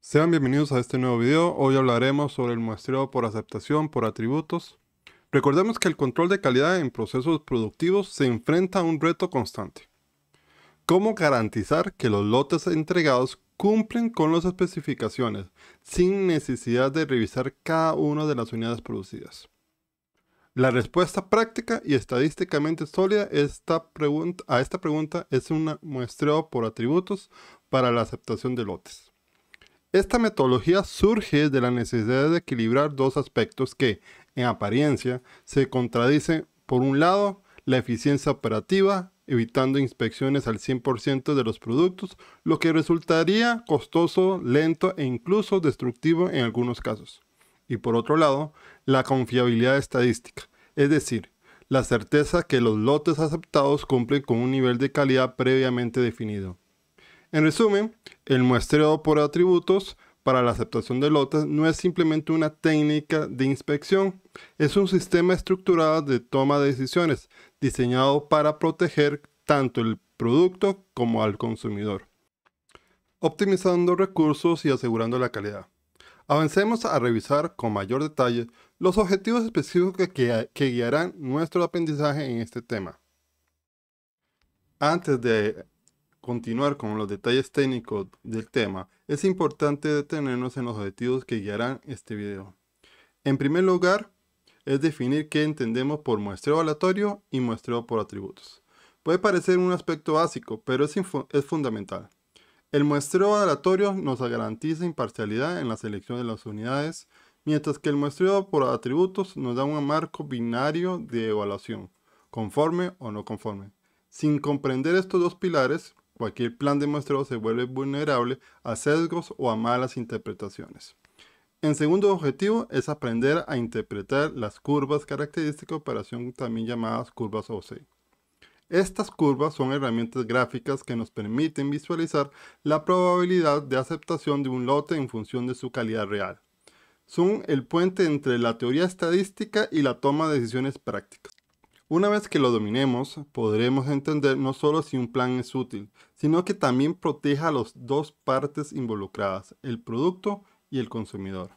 Sean bienvenidos a este nuevo video. Hoy hablaremos sobre el muestreo por aceptación por atributos. Recordemos que el control de calidad en procesos productivos se enfrenta a un reto constante. ¿Cómo garantizar que los lotes entregados cumplen con las especificaciones sin necesidad de revisar cada una de las unidades producidas? La respuesta práctica y estadísticamente sólida a esta pregunta es un muestreo por atributos para la aceptación de lotes. Esta metodología surge de la necesidad de equilibrar dos aspectos que, en apariencia, se contradicen. Por un lado, la eficiencia operativa, evitando inspecciones al 100% de los productos, lo que resultaría costoso, lento e incluso destructivo en algunos casos. Y por otro lado, la confiabilidad estadística, es decir, la certeza que los lotes aceptados cumplen con un nivel de calidad previamente definido. En resumen, el muestreo por atributos para la aceptación de lotes no es simplemente una técnica de inspección, es un sistema estructurado de toma de decisiones diseñado para proteger tanto el producto como al consumidor, optimizando recursos y asegurando la calidad. Avancemos a revisar con mayor detalle los objetivos específicos que guiarán nuestro aprendizaje en este tema. Antes de continuar con los detalles técnicos del tema, es importante detenernos en los objetivos que guiarán este video. En primer lugar, es definir qué entendemos por muestreo aleatorio y muestreo por atributos. Puede parecer un aspecto básico, pero es fundamental. El muestreo aleatorio nos garantiza imparcialidad en la selección de las unidades, mientras que el muestreo por atributos nos da un marco binario de evaluación, conforme o no conforme. Sin comprender estos dos pilares, cualquier plan de muestreo se vuelve vulnerable a sesgos o a malas interpretaciones. El segundo objetivo es aprender a interpretar las curvas características de operación, también llamadas curvas OC. Estas curvas son herramientas gráficas que nos permiten visualizar la probabilidad de aceptación de un lote en función de su calidad real. Son el puente entre la teoría estadística y la toma de decisiones prácticas. Una vez que lo dominemos, podremos entender no solo si un plan es útil, sino que también proteja a las dos partes involucradas, el producto y el consumidor.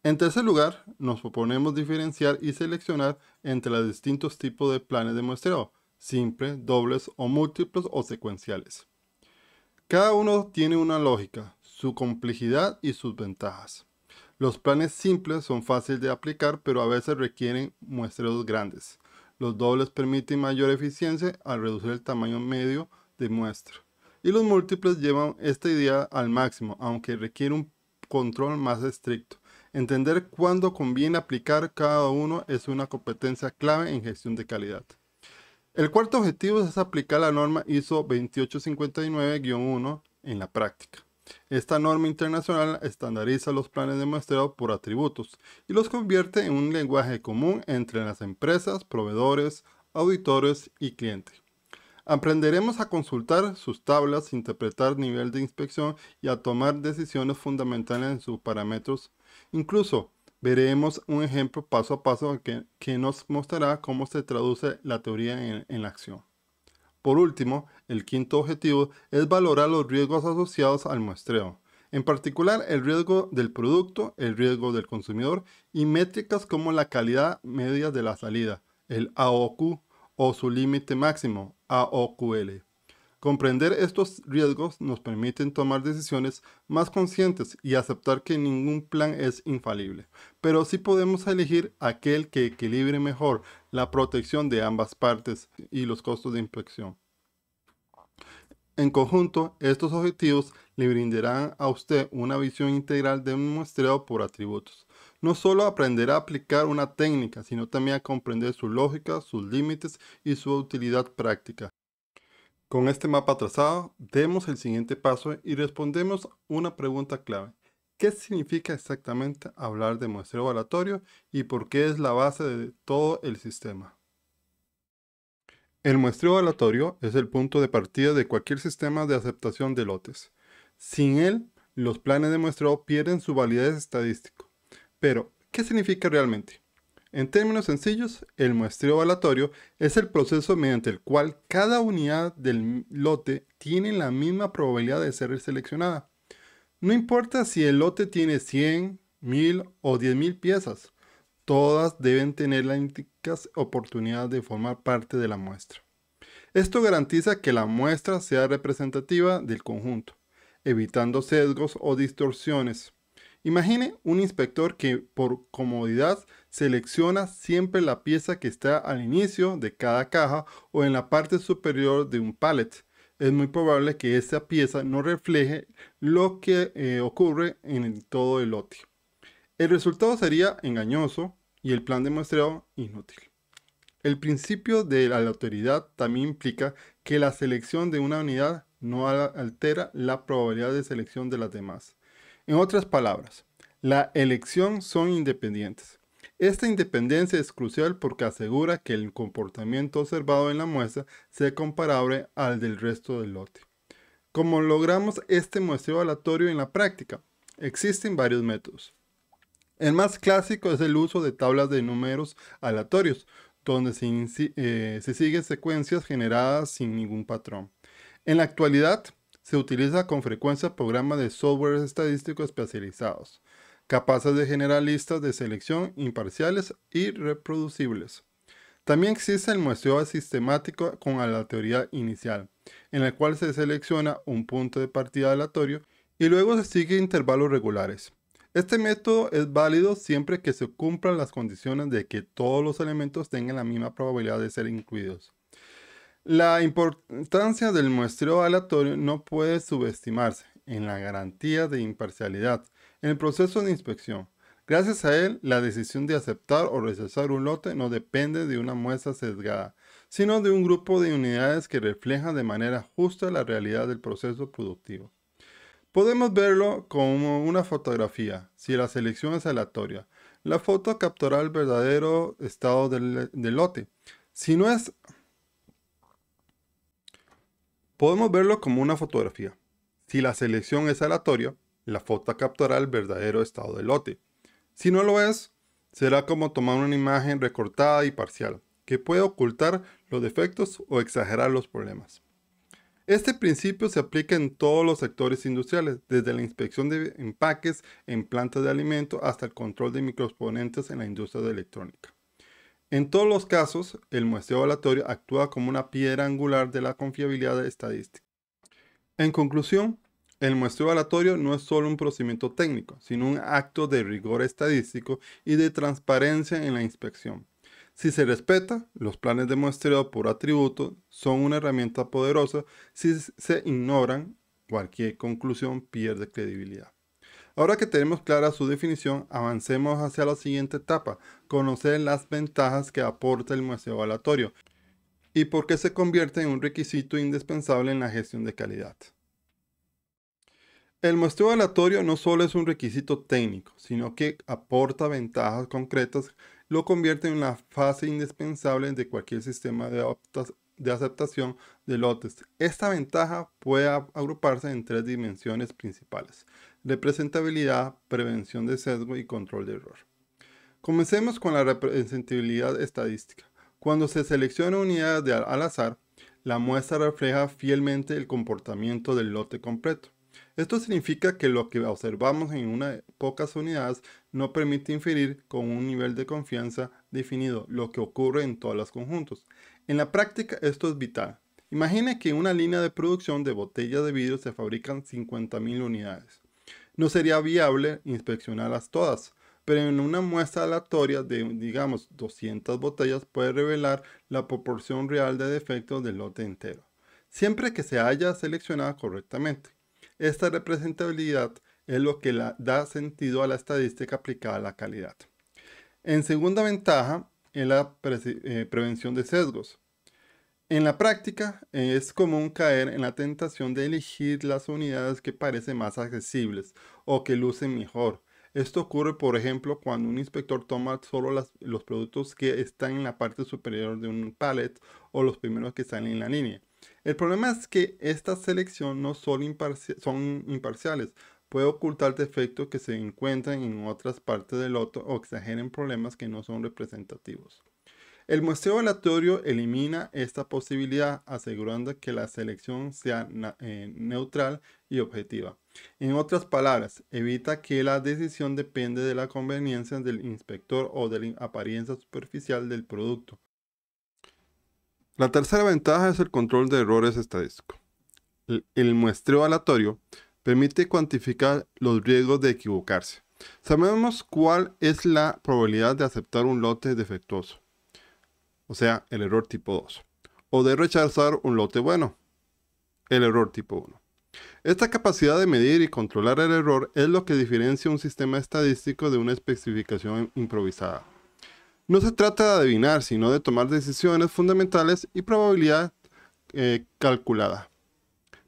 En tercer lugar, nos proponemos diferenciar y seleccionar entre los distintos tipos de planes de muestreo, simples, dobles o múltiples o secuenciales. Cada uno tiene una lógica, su complejidad y sus ventajas. Los planes simples son fáciles de aplicar, pero a veces requieren muestreos grandes. Los dobles permiten mayor eficiencia al reducir el tamaño medio de muestra. Y los múltiples llevan esta idea al máximo, aunque requiere un control más estricto. Entender cuándo conviene aplicar cada uno es una competencia clave en gestión de calidad. El cuarto objetivo es aplicar la norma ISO 28259-1 en la práctica. Esta norma internacional estandariza los planes de muestreo por atributos y los convierte en un lenguaje común entre las empresas, proveedores, auditores y clientes. Aprenderemos a consultar sus tablas, interpretar nivel de inspección y a tomar decisiones fundamentales en sus parámetros. Incluso veremos un ejemplo paso a paso que nos mostrará cómo se traduce la teoría en la acción. Por último, el quinto objetivo es valorar los riesgos asociados al muestreo, en particular el riesgo del producto, el riesgo del consumidor y métricas como la calidad media de la salida, el AOQ, o su límite máximo, AOQL. Comprender estos riesgos nos permite tomar decisiones más conscientes y aceptar que ningún plan es infalible, pero sí podemos elegir aquel que equilibre mejor la protección de ambas partes y los costos de inspección. En conjunto, estos objetivos le brindarán a usted una visión integral de un muestreo por atributos. No solo aprenderá a aplicar una técnica, sino también a comprender su lógica, sus límites y su utilidad práctica. Con este mapa trazado, demos el siguiente paso y respondemos una pregunta clave. ¿Qué significa exactamente hablar de muestreo aleatorio y por qué es la base de todo el sistema? El muestreo aleatorio es el punto de partida de cualquier sistema de aceptación de lotes. Sin él, los planes de muestreo pierden su validez estadística. Pero, ¿qué significa realmente? En términos sencillos, el muestreo aleatorio es el proceso mediante el cual cada unidad del lote tiene la misma probabilidad de ser seleccionada. No importa si el lote tiene 100, 1000 o 10.000 piezas, todas deben tener la única oportunidad de formar parte de la muestra. Esto garantiza que la muestra sea representativa del conjunto, evitando sesgos o distorsiones. Imagine un inspector que por comodidad selecciona siempre la pieza que está al inicio de cada caja o en la parte superior de un pallet. Es muy probable que esa pieza no refleje lo que ocurre en todo el lote. El resultado sería engañoso y el plan de muestreo inútil. El principio de la aleatoriedad también implica que la selección de una unidad no altera la probabilidad de selección de las demás. En otras palabras, la elección son independientes. Esta independencia es crucial porque asegura que el comportamiento observado en la muestra sea comparable al del resto del lote. ¿Cómo logramos este muestreo aleatorio en la práctica? Existen varios métodos. El más clásico es el uso de tablas de números aleatorios, donde se siguen secuencias generadas sin ningún patrón. En la actualidad, se utiliza con frecuencia programas de software estadísticos especializados, capaces de generar listas de selección imparciales y reproducibles. También existe el muestreo sistemático con aleatoriedad inicial, en el cual se selecciona un punto de partida aleatorio y luego se sigue intervalos regulares. Este método es válido siempre que se cumplan las condiciones de que todos los elementos tengan la misma probabilidad de ser incluidos. La importancia del muestreo aleatorio no puede subestimarse en la garantía de imparcialidad en el proceso de inspección. Gracias a él, la decisión de aceptar o rechazar un lote no depende de una muestra sesgada, sino de un grupo de unidades que reflejan de manera justa la realidad del proceso productivo. Podemos verlo como una fotografía, si la selección es aleatoria. La foto capturará el verdadero estado del lote. Si no es, podemos verlo como una fotografía. Si la selección es aleatoria, la foto capturará el verdadero estado del lote. Si no lo es, será como tomar una imagen recortada y parcial, que puede ocultar los defectos o exagerar los problemas. Este principio se aplica en todos los sectores industriales, desde la inspección de empaques en plantas de alimento hasta el control de microexponentes en la industria de electrónica. En todos los casos, el muestreo aleatorio actúa como una piedra angular de la confiabilidad estadística. En conclusión, el muestreo aleatorio no es solo un procedimiento técnico, sino un acto de rigor estadístico y de transparencia en la inspección. Si se respeta, los planes de muestreo por atributo son una herramienta poderosa. Si se ignoran, cualquier conclusión pierde credibilidad. Ahora que tenemos clara su definición, avancemos hacia la siguiente etapa, conocer las ventajas que aporta el muestreo aleatorio y por qué se convierte en un requisito indispensable en la gestión de calidad. El muestreo aleatorio no solo es un requisito técnico, sino que aporta ventajas concretas, lo convierte en una fase indispensable de cualquier sistema de aceptación de lotes. Esta ventaja puede agruparse en tres dimensiones principales: representabilidad, prevención de sesgo y control de error. Comencemos con la representabilidad estadística. Cuando se selecciona unidades al azar, la muestra refleja fielmente el comportamiento del lote completo. Esto significa que lo que observamos en pocas unidades no permite inferir con un nivel de confianza definido lo que ocurre en todos los conjuntos. En la práctica esto es vital. Imagine que en una línea de producción de botellas de vidrio se fabrican 50.000 unidades. No sería viable inspeccionarlas todas, pero en una muestra aleatoria de, digamos, 200 botellas puede revelar la proporción real de defectos del lote entero, siempre que se haya seleccionado correctamente. Esta representabilidad es lo que da sentido a la estadística aplicada a la calidad. En segunda ventaja, es la prevención de sesgos. En la práctica, es común caer en la tentación de elegir las unidades que parecen más accesibles o que lucen mejor. Esto ocurre, por ejemplo, cuando un inspector toma solo los productos que están en la parte superior de un pallet o los primeros que salen en la línea. El problema es que esta selección no solo son imparciales, puede ocultar defectos que se encuentran en otras partes del lote o exageren problemas que no son representativos. El muestreo aleatorio elimina esta posibilidad, asegurando que la selección sea neutral y objetiva. En otras palabras, evita que la decisión dependa de la conveniencia del inspector o de la apariencia superficial del producto. La tercera ventaja es el control de errores estadísticos. El muestreo aleatorio permite cuantificar los riesgos de equivocarse. Sabemos cuál es la probabilidad de aceptar un lote defectuoso, o sea, el error tipo 2, o de rechazar un lote bueno, el error tipo 1. Esta capacidad de medir y controlar el error es lo que diferencia un sistema estadístico de una especificación improvisada. No se trata de adivinar, sino de tomar decisiones fundamentales y probabilidad calculada.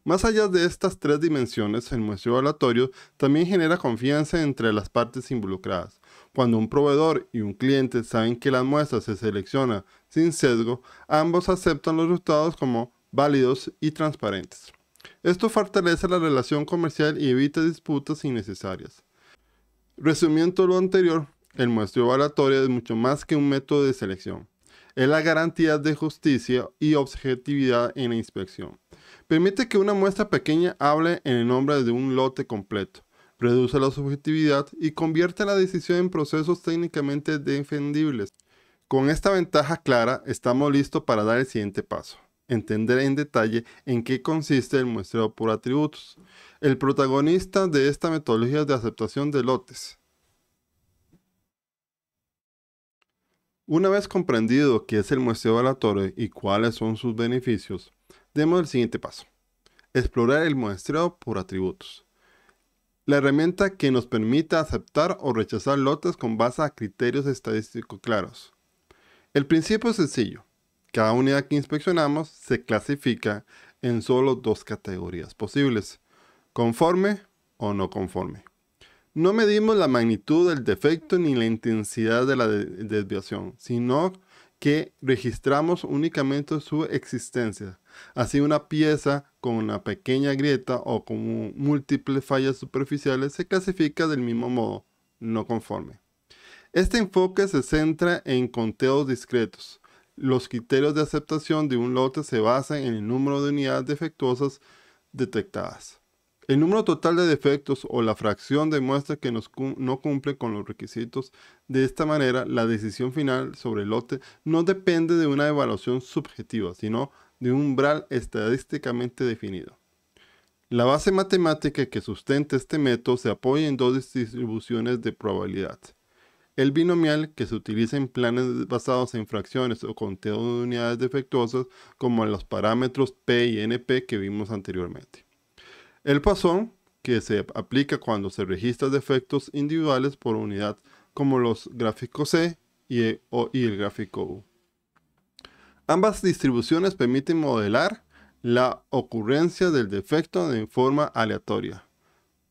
Más allá de estas tres dimensiones, el muestreo aleatorio también genera confianza entre las partes involucradas. Cuando un proveedor y un cliente saben que las muestras se seleccionan sin sesgo, ambos aceptan los resultados como válidos y transparentes. Esto fortalece la relación comercial y evita disputas innecesarias. Resumiendo lo anterior, el muestreo aleatorio es mucho más que un método de selección. Es la garantía de justicia y objetividad en la inspección. Permite que una muestra pequeña hable en el nombre de un lote completo, reduce la subjetividad y convierte la decisión en procesos técnicamente defendibles. Con esta ventaja clara, estamos listos para dar el siguiente paso: entender en detalle en qué consiste el muestreo por atributos, el protagonista de esta metodología de aceptación de lotes. Una vez comprendido qué es el muestreo aleatorio y cuáles son sus beneficios, demos el siguiente paso: explorar el muestreo por atributos. La herramienta que nos permite aceptar o rechazar lotes con base a criterios estadísticos claros. El principio es sencillo. Cada unidad que inspeccionamos se clasifica en solo dos categorías posibles: conforme o no conforme. No medimos la magnitud del defecto ni la intensidad de la desviación, sino que registramos únicamente su existencia. Así, una pieza con una pequeña grieta o con múltiples fallas superficiales se clasifica del mismo modo, no conforme. Este enfoque se centra en conteos discretos. Los criterios de aceptación de un lote se basan en el número de unidades defectuosas detectadas. El número total de defectos o la fracción de muestras que no cumple con los requisitos. De esta manera, la decisión final sobre el lote no depende de una evaluación subjetiva, sino de un umbral estadísticamente definido. La base matemática que sustenta este método se apoya en dos distribuciones de probabilidad: el binomial, que se utiliza en planes basados en fracciones o conteo de unidades defectuosas, como los parámetros P y NP que vimos anteriormente; el Poisson, que se aplica cuando se registran defectos individuales por unidad, como los gráficos C y el gráfico U. Ambas distribuciones permiten modelar la ocurrencia del defecto de forma aleatoria,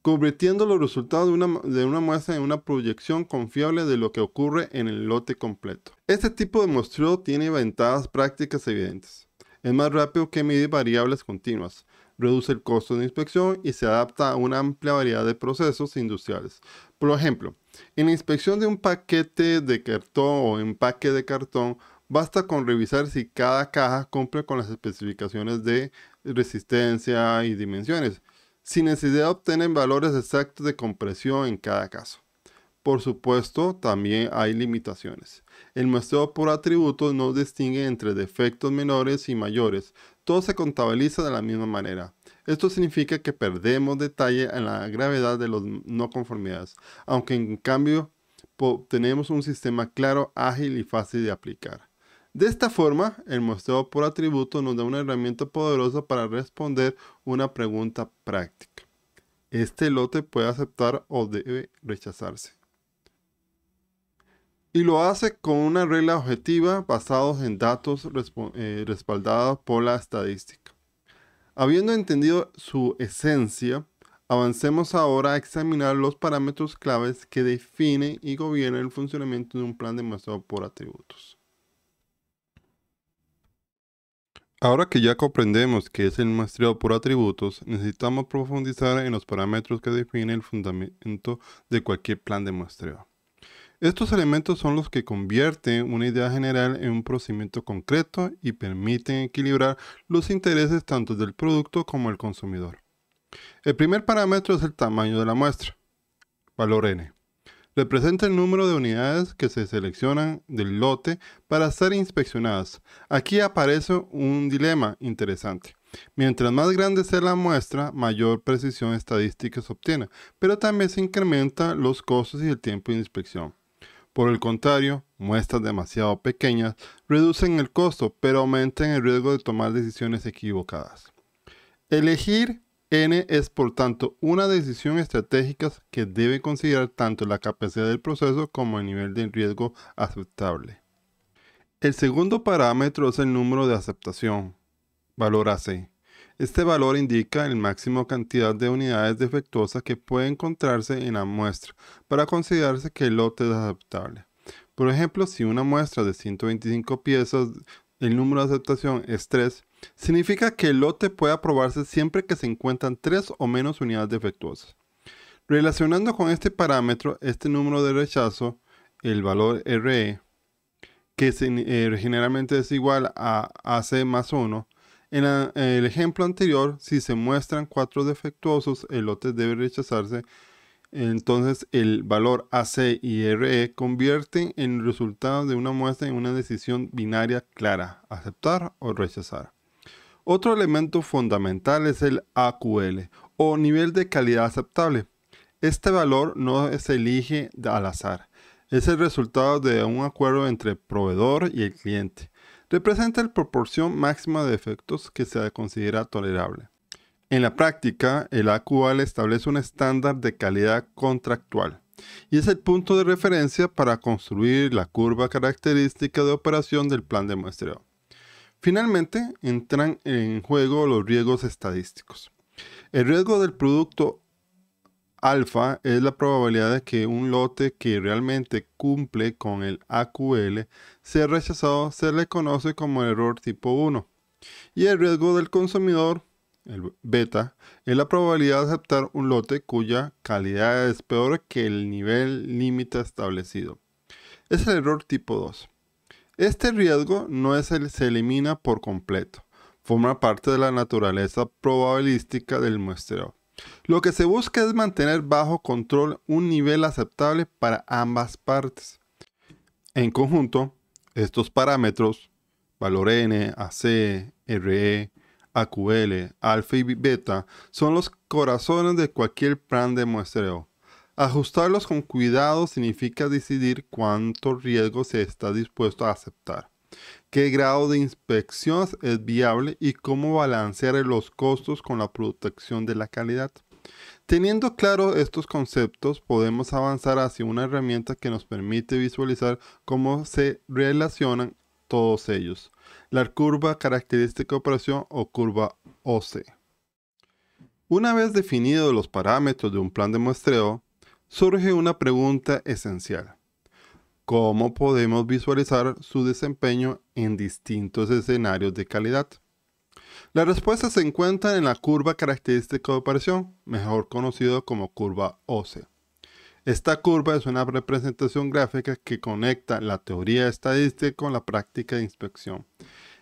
convirtiendo los resultados de una muestra en una proyección confiable de lo que ocurre en el lote completo. Este tipo de muestreo tiene ventajas prácticas evidentes. Es más rápido que medir variables continuas, reduce el costo de inspección y se adapta a una amplia variedad de procesos industriales. Por ejemplo, en la inspección de un paquete de cartón o empaque de cartón, basta con revisar si cada caja cumple con las especificaciones de resistencia y dimensiones, sin necesidad de obtener valores exactos de compresión en cada caso. Por supuesto, también hay limitaciones. El muestreo por atributos no distingue entre defectos menores y mayores. Todo se contabiliza de la misma manera. Esto significa que perdemos detalle en la gravedad de las no conformidades, aunque en cambio tenemos un sistema claro, ágil y fácil de aplicar. De esta forma, el muestreo por atributos nos da una herramienta poderosa para responder una pregunta práctica: ¿este lote puede aceptar o debe rechazarse? Y lo hace con una regla objetiva basados en datos respaldados por la estadística. Habiendo entendido su esencia, avancemos ahora a examinar los parámetros claves que definen y gobiernan el funcionamiento de un plan de muestreo por atributos. Ahora que ya comprendemos qué es el muestreo por atributos, necesitamos profundizar en los parámetros que definen el fundamento de cualquier plan de muestreo. Estos elementos son los que convierten una idea general en un procedimiento concreto y permiten equilibrar los intereses tanto del producto como del consumidor. El primer parámetro es el tamaño de la muestra, valor n. Representa el número de unidades que se seleccionan del lote para ser inspeccionadas. Aquí aparece un dilema interesante. Mientras más grande sea la muestra, mayor precisión estadística se obtiene, pero también se incrementan los costos y el tiempo de inspección. Por el contrario, muestras demasiado pequeñas reducen el costo, pero aumentan el riesgo de tomar decisiones equivocadas. Elegir N es, por tanto, una decisión estratégica que debe considerar tanto la capacidad del proceso como el nivel de riesgo aceptable. El segundo parámetro es el número de aceptación, valor AC. Este valor indica el máximo cantidad de unidades defectuosas que puede encontrarse en la muestra para considerarse que el lote es aceptable. Por ejemplo, si una muestra de 125 piezas, el número de aceptación es 3, significa que el lote puede aprobarse siempre que se encuentran 3 o menos unidades defectuosas. Relacionando con este parámetro, este número de rechazo, el valor RE, que generalmente es igual a AC más 1, en el ejemplo anterior, si se muestran 4 defectuosos, el lote debe rechazarse. Entonces, el valor AC y RE convierten el resultado de una muestra en una decisión binaria clara, aceptar o rechazar. Otro elemento fundamental es el AQL, o nivel de calidad aceptable. Este valor no se elige al azar, es el resultado de un acuerdo entre el proveedor y el cliente. Representa la proporción máxima de defectos que se considera tolerable. En la práctica, el AQL establece un estándar de calidad contractual y es el punto de referencia para construir la curva característica de operación del plan de muestreo. Finalmente, entran en juego los riesgos estadísticos. El riesgo del producto alfa es la probabilidad de que un lote que realmente cumple con el AQL sea rechazado, se le conoce como error tipo 1. Y el riesgo del consumidor, el beta, es la probabilidad de aceptar un lote cuya calidad es peor que el nivel límite establecido. Es el error tipo 2. Este riesgo se elimina por completo. Forma parte de la naturaleza probabilística del muestreo. Lo que se busca es mantener bajo control un nivel aceptable para ambas partes. En conjunto, estos parámetros, valor N, AC, RE, AQL, alfa y beta, son los corazones de cualquier plan de muestreo. Ajustarlos con cuidado significa decidir cuánto riesgo se está dispuesto a aceptar, qué grado de inspección es viable y cómo balancear los costos con la protección de la calidad. Teniendo claro estos conceptos, podemos avanzar hacia una herramienta que nos permite visualizar cómo se relacionan todos ellos, la curva característica de operación o curva OC. Una vez definidos los parámetros de un plan de muestreo, surge una pregunta esencial. ¿Cómo podemos visualizar su desempeño en distintos escenarios de calidad? La respuesta se encuentra en la curva característica de operación, mejor conocido como curva OC. Esta curva es una representación gráfica que conecta la teoría estadística con la práctica de inspección.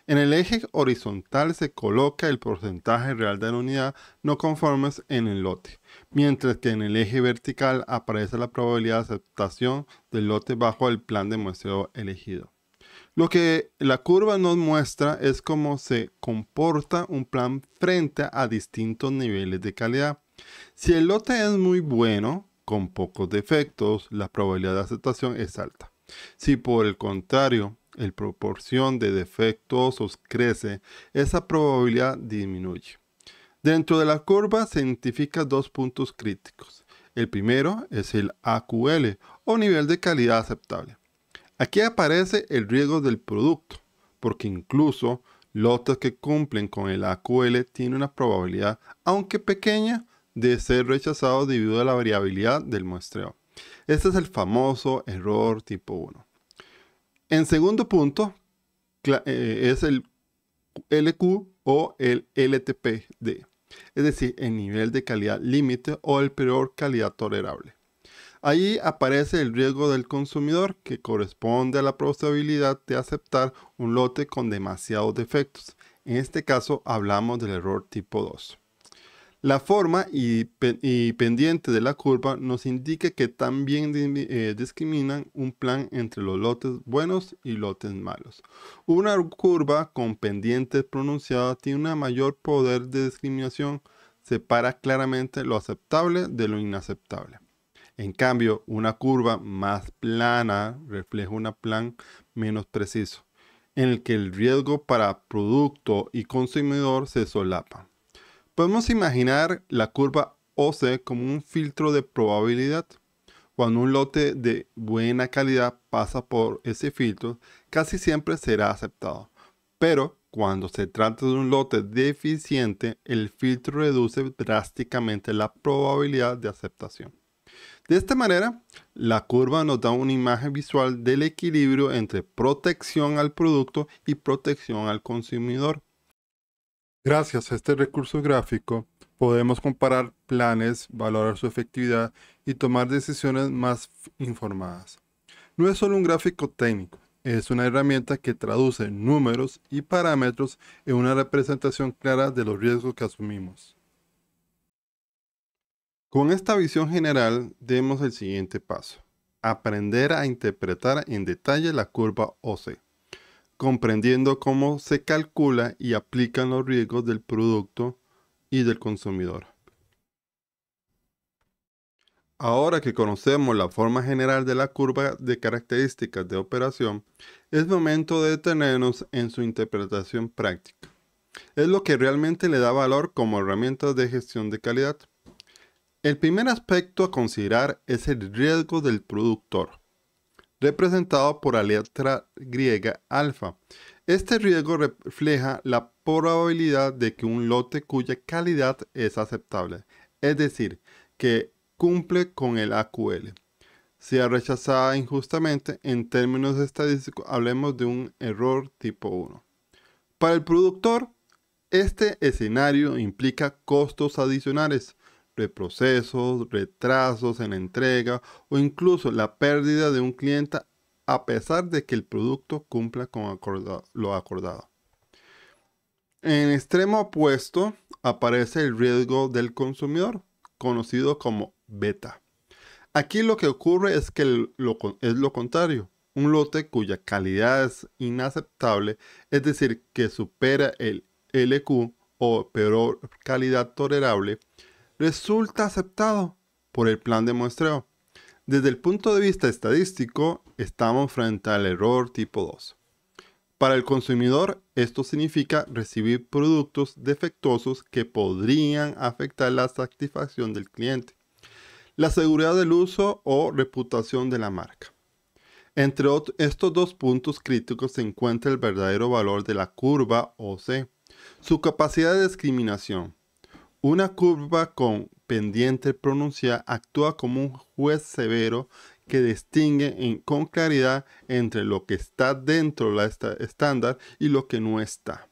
En el eje horizontal se coloca el porcentaje real de la unidad no conformes en el lote, mientras que en el eje vertical aparece la probabilidad de aceptación del lote bajo el plan de muestreo elegido. Lo que la curva nos muestra es cómo se comporta un plan frente a distintos niveles de calidad. Si el lote es muy bueno, con pocos defectos, la probabilidad de aceptación es alta. Si por el contrario, la proporción de defectuosos crece, esa probabilidad disminuye. Dentro de la curva se identifican dos puntos críticos. El primero es el AQL o nivel de calidad aceptable. Aquí aparece el riesgo del producto, porque incluso lotes que cumplen con el AQL tienen una probabilidad, aunque pequeña, de ser rechazados debido a la variabilidad del muestreo. Este es el famoso error tipo 1. En segundo punto, es el LQ o el LTPD, es decir, el nivel de calidad límite o el peor calidad tolerable. Ahí aparece el riesgo del consumidor, que corresponde a la posibilidad de aceptar un lote con demasiados defectos. En este caso hablamos del error tipo 2. La forma y pendiente de la curva nos indica que también discriminan un plan entre los lotes buenos y lotes malos. Una curva con pendiente pronunciada tiene un mayor poder de discriminación, separa claramente lo aceptable de lo inaceptable. En cambio, una curva más plana refleja un plan menos preciso, en el que el riesgo para producto y consumidor se solapa. Podemos imaginar la curva OC como un filtro de probabilidad. Cuando un lote de buena calidad pasa por ese filtro, casi siempre será aceptado. Pero cuando se trata de un lote deficiente, el filtro reduce drásticamente la probabilidad de aceptación. De esta manera, la curva nos da una imagen visual del equilibrio entre protección al producto y protección al consumidor. Gracias a este recurso gráfico, podemos comparar planes, valorar su efectividad y tomar decisiones más informadas. No es solo un gráfico técnico, es una herramienta que traduce números y parámetros en una representación clara de los riesgos que asumimos. Con esta visión general, demos el siguiente paso: aprender a interpretar en detalle la curva OC, comprendiendo cómo se calcula y aplican los riesgos del producto y del consumidor. Ahora que conocemos la forma general de la curva de características de operación, es momento de detenernos en su interpretación práctica. Es lo que realmente le da valor como herramienta de gestión de calidad. El primer aspecto a considerar es el riesgo del productor, representado por la letra griega alfa. Este riesgo refleja la probabilidad de que un lote cuya calidad es aceptable, es decir, que cumple con el AQL, sea rechazada injustamente. En términos estadísticos, hablemos de un error tipo 1. Para el productor, este escenario implica costos adicionales, reprocesos, retrasos en la entrega o incluso la pérdida de un cliente a pesar de que el producto cumpla con lo acordado. En extremo opuesto aparece el riesgo del consumidor, conocido como beta. Aquí lo que ocurre es que es lo contrario. Un lote cuya calidad es inaceptable, es decir, que supera el LQ o peor calidad tolerable, resulta aceptado por el plan de muestreo. Desde el punto de vista estadístico, estamos frente al error tipo 2. Para el consumidor, esto significa recibir productos defectuosos que podrían afectar la satisfacción del cliente, la seguridad del uso o reputación de la marca. Entre estos dos puntos críticos se encuentra el verdadero valor de la curva OC, su capacidad de discriminación. Una curva con pendiente pronunciada actúa como un juez severo que distingue con claridad entre lo que está dentro de la estándar y lo que no está.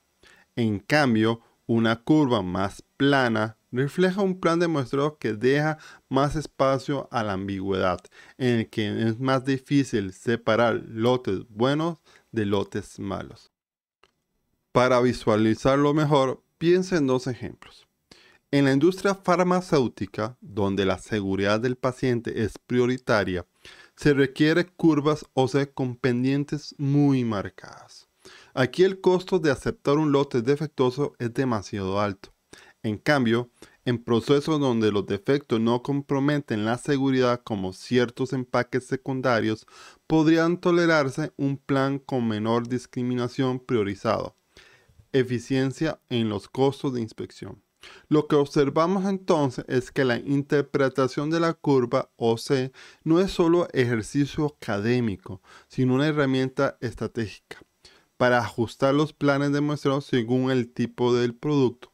En cambio, una curva más plana refleja un plan de muestreo que deja más espacio a la ambigüedad, en el que es más difícil separar lotes buenos de lotes malos. Para visualizarlo mejor, piensa en dos ejemplos. En la industria farmacéutica, donde la seguridad del paciente es prioritaria, se requieren curvas OC con pendientes muy marcadas. Aquí el costo de aceptar un lote defectuoso es demasiado alto. En cambio, en procesos donde los defectos no comprometen la seguridad, como ciertos empaques secundarios, podrían tolerarse un plan con menor discriminación priorizado. Eficiencia en los costos de inspección. Lo que observamos entonces es que la interpretación de la curva OC no es solo ejercicio académico, sino una herramienta estratégica para ajustar los planes de muestreo según el tipo del producto,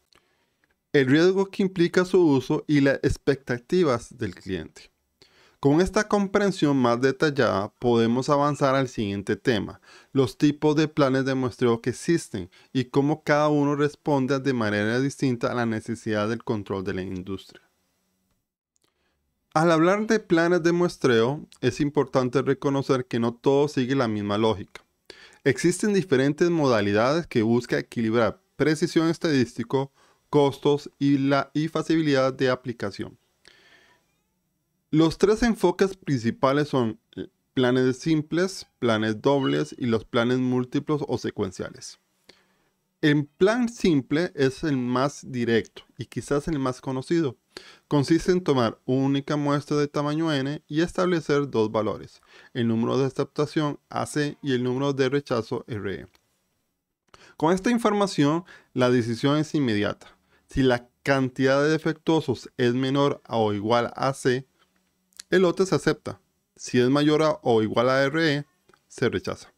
el riesgo que implica su uso y las expectativas del cliente. Con esta comprensión más detallada podemos avanzar al siguiente tema: los tipos de planes de muestreo que existen y cómo cada uno responde de manera distinta a la necesidad del control de la industria. Al hablar de planes de muestreo, es importante reconocer que no todo sigue la misma lógica. Existen diferentes modalidades que buscan equilibrar precisión estadística, costos y facilidad de aplicación. Los tres enfoques principales son planes simples, planes dobles y los planes múltiplos o secuenciales. El plan simple es el más directo y quizás el más conocido. Consiste en tomar una única muestra de tamaño n y establecer dos valores, el número de aceptación AC y el número de rechazo RE. Con esta información, la decisión es inmediata. Si la cantidad de defectuosos es menor o igual a C, el lote se acepta. Si es mayor o igual a RE, se rechaza.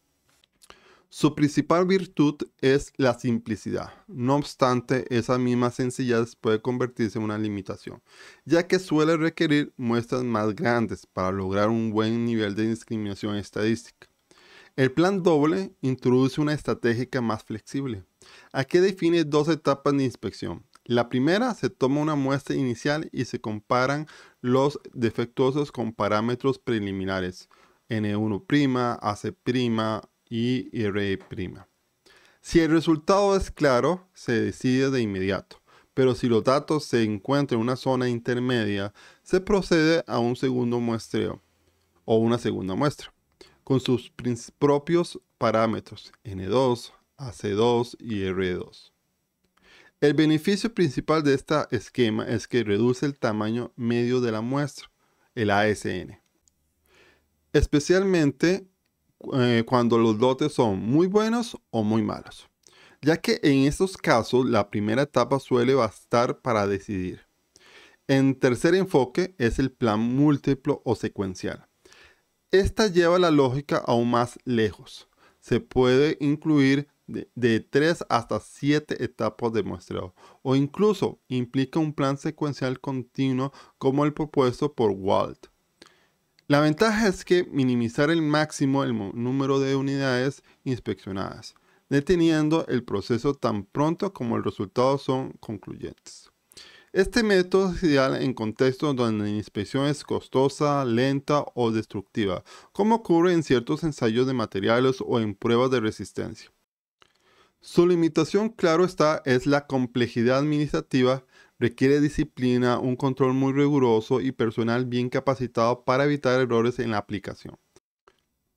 Su principal virtud es la simplicidad. No obstante, esa misma sencillez puede convertirse en una limitación, ya que suele requerir muestras más grandes para lograr un buen nivel de discriminación estadística. El plan doble introduce una estrategia más flexible. Aquí define dos etapas de inspección. La primera, se toma una muestra inicial y se comparan los defectuosos con parámetros preliminares, N1', AC' y RE'. Si el resultado es claro, se decide de inmediato, pero si los datos se encuentran en una zona intermedia, se procede a un segundo muestreo o una segunda muestra, con sus propios parámetros N2, AC2 y RE2. El beneficio principal de este esquema es que reduce el tamaño medio de la muestra, el ASN, especialmente cuando los lotes son muy buenos o muy malos, ya que en estos casos la primera etapa suele bastar para decidir. En tercer enfoque es el plan múltiplo o secuencial. Esta lleva la lógica aún más lejos. Se puede incluir de 3 hasta 7 etapas de muestreo, o incluso implica un plan secuencial continuo como el propuesto por Wald. La ventaja es que minimizar el máximo el número de unidades inspeccionadas, deteniendo el proceso tan pronto como los resultados son concluyentes. Este método es ideal en contextos donde la inspección es costosa, lenta o destructiva, como ocurre en ciertos ensayos de materiales o en pruebas de resistencia. Su limitación, claro está, es la complejidad administrativa. Requiere disciplina, un control muy riguroso y personal bien capacitado para evitar errores en la aplicación.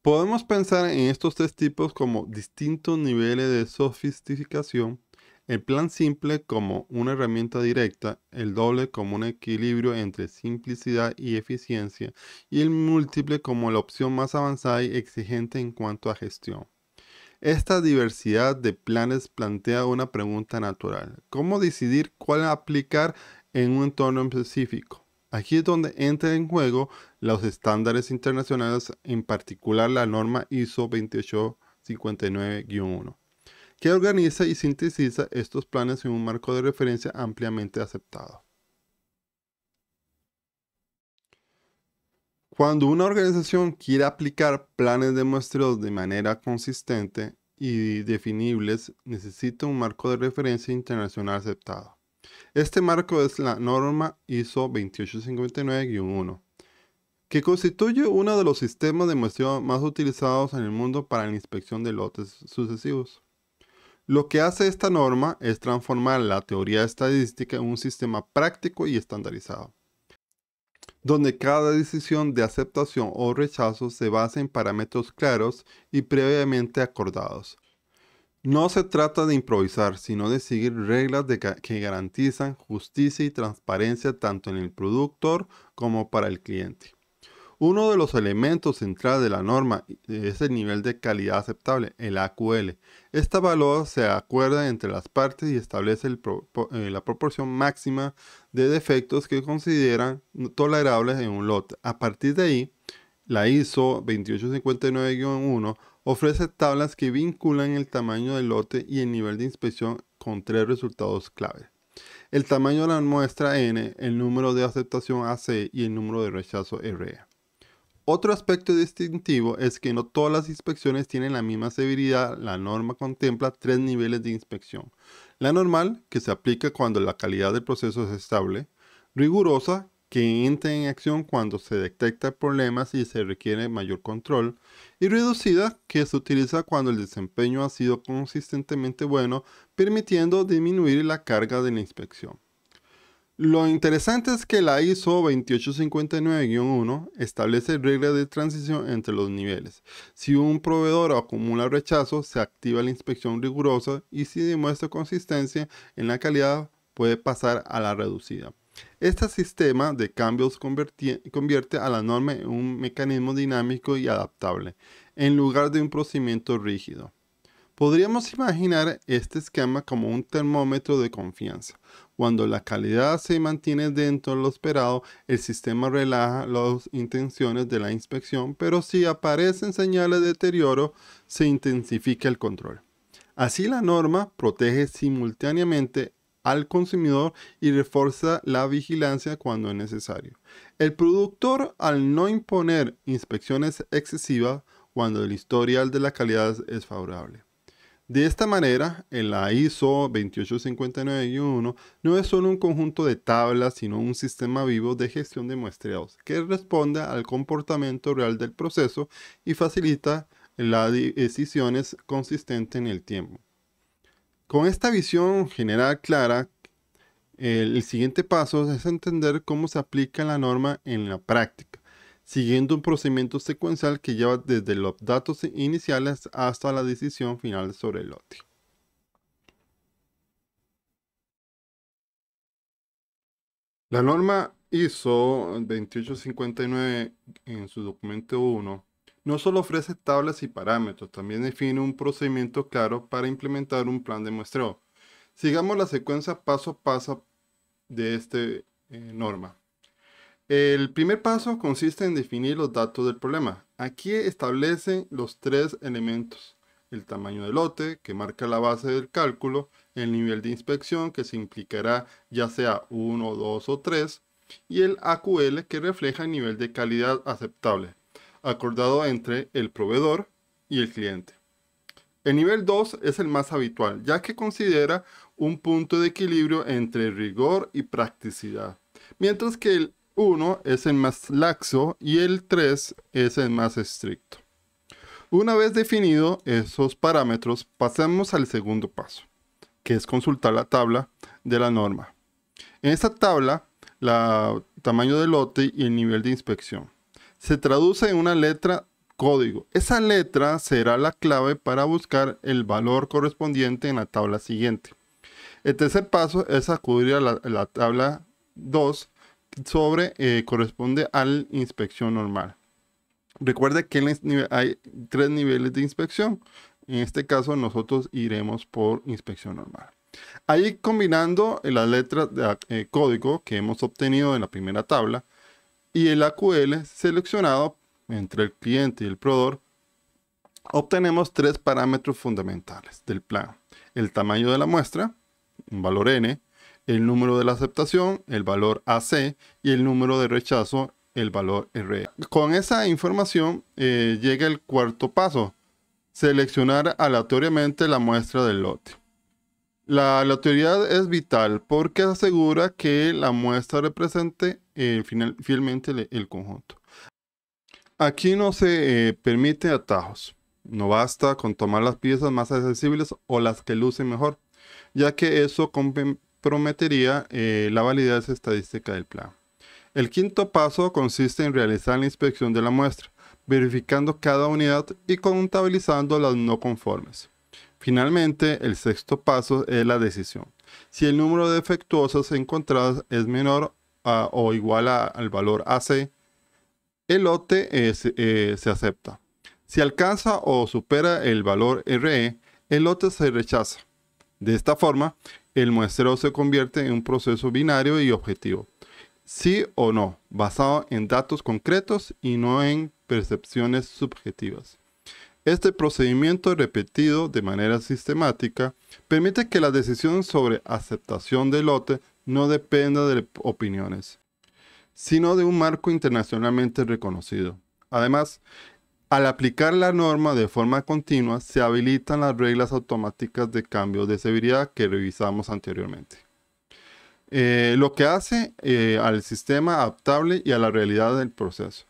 Podemos pensar en estos tres tipos como distintos niveles de sofisticación: el plan simple como una herramienta directa, el doble como un equilibrio entre simplicidad y eficiencia, y el múltiple como la opción más avanzada y exigente en cuanto a gestión. Esta diversidad de planes plantea una pregunta natural: ¿cómo decidir cuál aplicar en un entorno específico? Aquí es donde entran en juego los estándares internacionales, en particular la norma ISO 28259-1, que organiza y sintetiza estos planes en un marco de referencia ampliamente aceptado. Cuando una organización quiere aplicar planes de muestreo de manera consistente y definibles, necesita un marco de referencia internacional aceptado. Este marco es la norma ISO 28259-1, que constituye uno de los sistemas de muestreo más utilizados en el mundo para la inspección de lotes sucesivos. Lo que hace esta norma es transformar la teoría estadística en un sistema práctico y estandarizado, donde cada decisión de aceptación o rechazo se basa en parámetros claros y previamente acordados. No se trata de improvisar, sino de seguir reglas que garantizan justicia y transparencia tanto en el productor como para el cliente. Uno de los elementos centrales de la norma es el nivel de calidad aceptable, el AQL. Esta valor se acuerda entre las partes y establece la proporción máxima de defectos que consideran tolerables en un lote. A partir de ahí, la ISO 28259-1 ofrece tablas que vinculan el tamaño del lote y el nivel de inspección con tres resultados clave: el tamaño de la muestra N, el número de aceptación AC y el número de rechazo RE. Otro aspecto distintivo es que no todas las inspecciones tienen la misma severidad. La norma contempla tres niveles de inspección: la normal, que se aplica cuando la calidad del proceso es estable; rigurosa, que entra en acción cuando se detecta problemas y se requiere mayor control, y reducida, que se utiliza cuando el desempeño ha sido consistentemente bueno, permitiendo disminuir la carga de la inspección. Lo interesante es que la ISO 2859-1 establece reglas de transición entre los niveles. Si un proveedor acumula rechazo, se activa la inspección rigurosa y si demuestra consistencia en la calidad, puede pasar a la reducida. Este sistema de cambios convierte a la norma en un mecanismo dinámico y adaptable, en lugar de un procedimiento rígido. Podríamos imaginar este esquema como un termómetro de confianza. Cuando la calidad se mantiene dentro de lo esperado, el sistema relaja las intenciones de la inspección, pero si aparecen señales de deterioro, se intensifica el control. Así la norma protege simultáneamente al consumidor y refuerza la vigilancia cuando es necesario. El productor, al no imponer inspecciones excesivas cuando el historial de la calidad es favorable. De esta manera, en la ISO 28591 no es solo un conjunto de tablas, sino un sistema vivo de gestión de muestreos que responde al comportamiento real del proceso y facilita las decisiones consistentes en el tiempo. Con esta visión general clara, el siguiente paso es entender cómo se aplica la norma en la práctica, siguiendo un procedimiento secuencial que lleva desde los datos iniciales hasta la decisión final sobre el lote. La norma ISO 2859 en su documento 1 no solo ofrece tablas y parámetros, también define un procedimiento claro para implementar un plan de muestreo. Sigamos la secuencia paso a paso de esta norma. El primer paso consiste en definir los datos del problema. Aquí establecen los tres elementos: el tamaño del lote, que marca la base del cálculo, el nivel de inspección, que se implicará ya sea 1, 2 o 3, y el AQL, que refleja el nivel de calidad aceptable, acordado entre el proveedor y el cliente. El nivel 2 es el más habitual, ya que considera un punto de equilibrio entre rigor y practicidad, mientras que el 1 es el más laxo y el 3 es el más estricto. Una vez definidos esos parámetros, pasamos al segundo paso, que es consultar la tabla de la norma. En esta tabla, el tamaño del lote y el nivel de inspección se traduce en una letra código. Esa letra será la clave para buscar el valor correspondiente en la tabla siguiente. El tercer paso es acudir a la tabla 2 corresponde a la inspección normal. Recuerda que hay tres niveles de inspección. En este caso nosotros iremos por inspección normal. Ahí, combinando las letras de código que hemos obtenido en la primera tabla y el AQL seleccionado entre el cliente y el proveedor, obtenemos tres parámetros fundamentales del plan: el tamaño de la muestra, un valor n, el número de la aceptación, el valor AC, y el número de rechazo, el valor RE. Con esa información llega el cuarto paso: seleccionar aleatoriamente la muestra del lote. La aleatoriedad es vital porque asegura que la muestra represente fielmente el conjunto. Aquí no se permite atajos. No basta con tomar las piezas más accesibles o las que lucen mejor, ya que eso comprometería la validez estadística del plan. El quinto paso consiste en realizar la inspección de la muestra, verificando cada unidad y contabilizando las no conformes. Finalmente, el sexto paso es la decisión. Si el número de defectuosas encontradas es menor o igual al valor AC, el lote se acepta. Si alcanza o supera el valor RE, el lote se rechaza. De esta forma, el muestreo se convierte en un proceso binario y objetivo: sí o no, basado en datos concretos y no en percepciones subjetivas. Este procedimiento, repetido de manera sistemática, permite que la decisión sobre aceptación del lote no dependa de opiniones, sino de un marco internacionalmente reconocido. Además, al aplicar la norma de forma continua, se habilitan las reglas automáticas de cambio de severidad que revisamos anteriormente. lo que hace al sistema adaptable y a la realidad del proceso.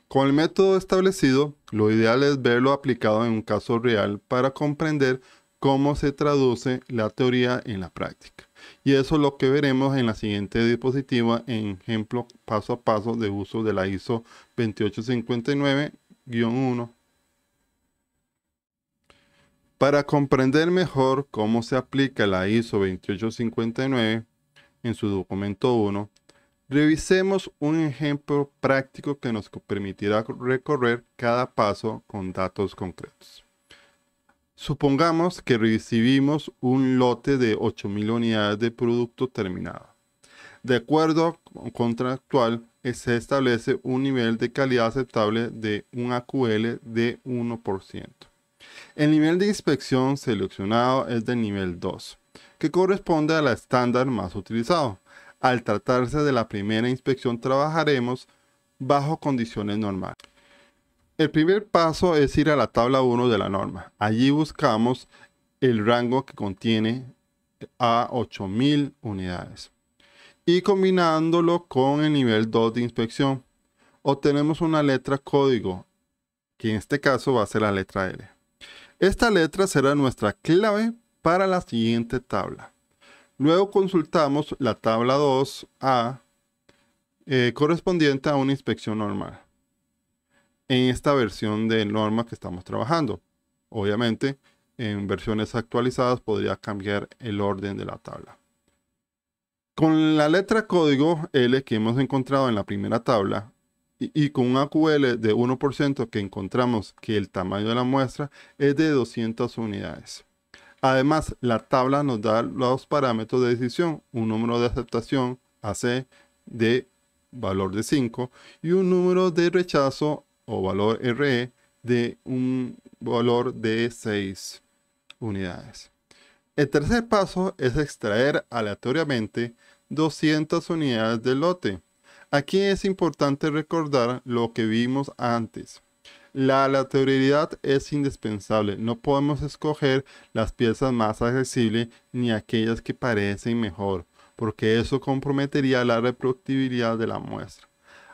Con el método establecido, lo ideal es verlo aplicado en un caso real para comprender cómo se traduce la teoría en la práctica. Y eso es lo que veremos en la siguiente diapositiva en ejemplo paso a paso de uso de la ISO 2859-1. Para comprender mejor cómo se aplica la ISO 2859 en su documento 1, revisemos un ejemplo práctico que nos permitirá recorrer cada paso con datos concretos. Supongamos que recibimos un lote de 8.000 unidades de producto terminado. De acuerdo con contractual, se establece un nivel de calidad aceptable de un AQL de 1%. El nivel de inspección seleccionado es del nivel 2, que corresponde a la estándar más utilizado. Al tratarse de la primera inspección, trabajaremos bajo condiciones normales. El primer paso es ir a la tabla 1 de la norma. Allí buscamos el rango que contiene a 8.000 unidades. Y combinándolo con el nivel 2 de inspección, obtenemos una letra código, que en este caso va a ser la letra L. Esta letra será nuestra clave para la siguiente tabla. Luego consultamos la tabla 2A correspondiente a una inspección normal en esta versión de norma que estamos trabajando. Obviamente, en versiones actualizadas podría cambiar el orden de la tabla. Con la letra código L que hemos encontrado en la primera tabla y con un AQL de 1% que encontramos que el tamaño de la muestra es de 200 unidades. Además, la tabla nos da los parámetros de decisión, un número de aceptación AC de valor de 5 y un número de rechazo o valor RE de un valor de 6 unidades. El tercer paso es extraer aleatoriamente 200 unidades del lote. Aquí es importante recordar lo que vimos antes. La aleatoriedad es indispensable. No podemos escoger las piezas más accesibles ni aquellas que parecen mejor, porque eso comprometería la reproductibilidad de la muestra.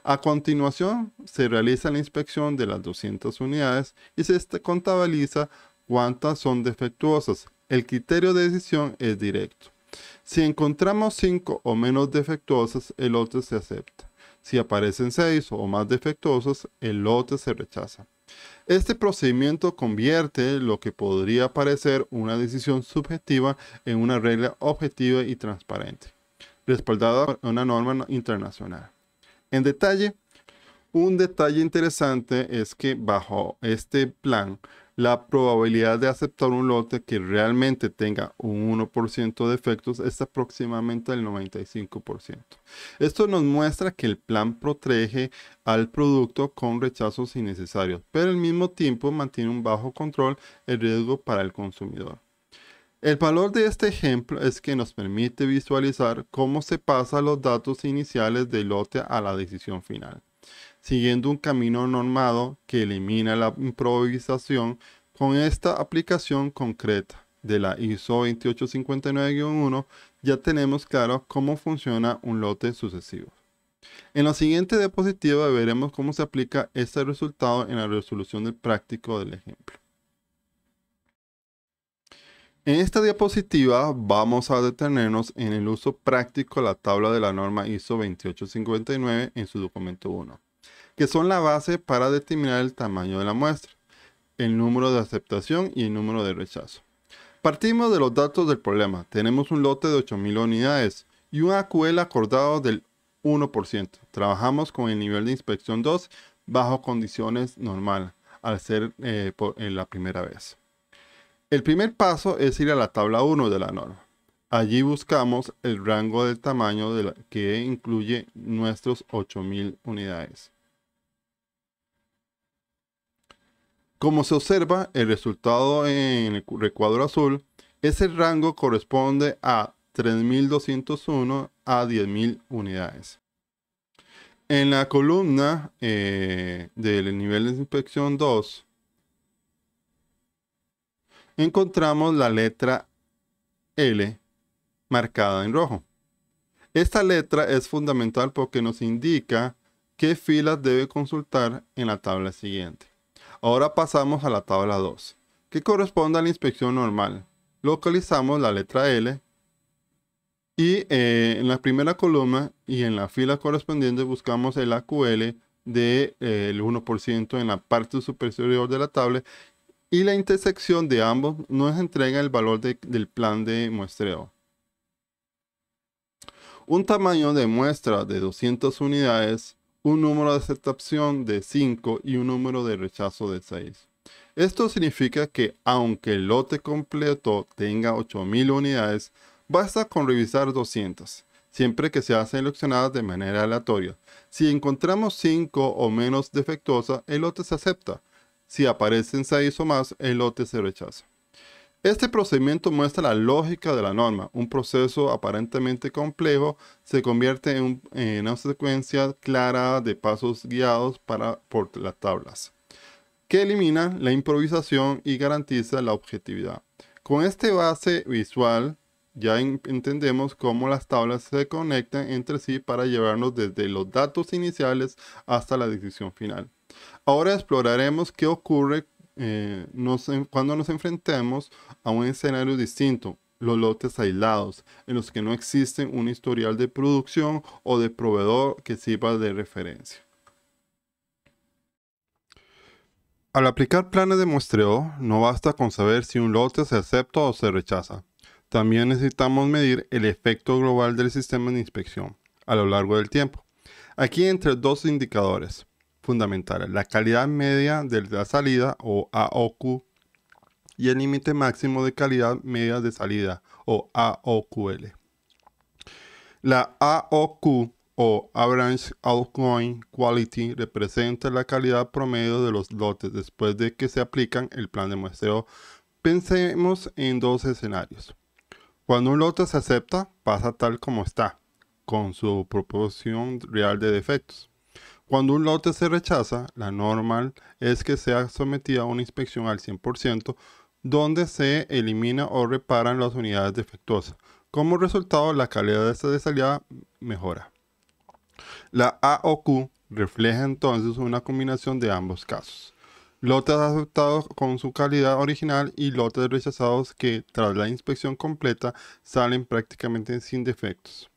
A continuación, se realiza la inspección de las 200 unidades y se contabiliza cuántas son defectuosas. El criterio de decisión es directo. Si encontramos 5 o menos defectuosas, el lote se acepta. Si aparecen 6 o más defectuosas, el lote se rechaza. Este procedimiento convierte lo que podría parecer una decisión subjetiva en una regla objetiva y transparente, respaldada por una norma internacional. En detalle, un detalle interesante es que bajo este plan, la probabilidad de aceptar un lote que realmente tenga un 1% de defectos es aproximadamente el 95%. Esto nos muestra que el plan protege al producto con rechazos innecesarios, pero al mismo tiempo mantiene un bajo control el riesgo para el consumidor. El valor de este ejemplo es que nos permite visualizar cómo se pasan los datos iniciales del lote a la decisión final, siguiendo un camino normado que elimina la improvisación. Con esta aplicación concreta de la ISO 2859-1 ya tenemos claro cómo funciona un lote sucesivo. En la siguiente diapositiva veremos cómo se aplica este resultado en la resolución del práctico del ejemplo. En esta diapositiva vamos a detenernos en el uso práctico de la tabla de la norma ISO 2859 en su documento 1, que son la base para determinar el tamaño de la muestra, el número de aceptación y el número de rechazo. Partimos de los datos del problema. Tenemos un lote de 8.000 unidades y un AQL acordado del 1%. Trabajamos con el nivel de inspección 2 bajo condiciones normales, al ser la primera vez. El primer paso es ir a la tabla 1 de la norma. Allí buscamos el rango del tamaño que incluye nuestros 8.000 unidades. Como se observa, el resultado en el recuadro azul, ese rango corresponde a 3.201 a 10.000 unidades. En la columna del nivel de inspección 2, encontramos la letra L marcada en rojo. Esta letra es fundamental porque nos indica qué filas debe consultar en la tabla siguiente. Ahora pasamos a la tabla 2, que corresponde a la inspección normal. Localizamos la letra L y en la primera columna y en la fila correspondiente buscamos el AQL del 1% en la parte superior de la tabla y la intersección de ambos nos entrega el valor del plan de muestreo. Un tamaño de muestra de 200 unidades, un número de aceptación de 5 y un número de rechazo de 6. Esto significa que aunque el lote completo tenga 8000 unidades, basta con revisar 200, siempre que sean seleccionadas de manera aleatoria. Si encontramos 5 o menos defectuosas, el lote se acepta. Si aparecen 6 o más, el lote se rechaza. Este procedimiento muestra la lógica de la norma. Un proceso aparentemente complejo se convierte en una secuencia clara de pasos guiados por las tablas, que elimina la improvisación y garantiza la objetividad. Con este base visual ya entendemos cómo las tablas se conectan entre sí para llevarnos desde los datos iniciales hasta la decisión final. Ahora exploraremos qué ocurre cuando nos enfrentemos a un escenario distinto, los lotes aislados, en los que no existe un historial de producción o de proveedor que sirva de referencia. Al aplicar planes de muestreo, no basta con saber si un lote se acepta o se rechaza. También necesitamos medir el efecto global del sistema de inspección a lo largo del tiempo. Aquí entre dos indicadores fundamentales, la calidad media de la salida o AOQ y el límite máximo de calidad media de salida o AOQL. La AOQ o Average Outgoing Quality representa la calidad promedio de los lotes después de que se aplican el plan de muestreo. Pensemos en dos escenarios. Cuando un lote se acepta, pasa tal como está, con su proporción real de defectos. Cuando un lote se rechaza, la normal es que sea sometida a una inspección al 100%, donde se elimina o reparan las unidades defectuosas. Como resultado, la calidad de salida mejora. La AOQ refleja entonces una combinación de ambos casos. Lotes aceptados con su calidad original y lotes rechazados que, tras la inspección completa, salen prácticamente sin defectos.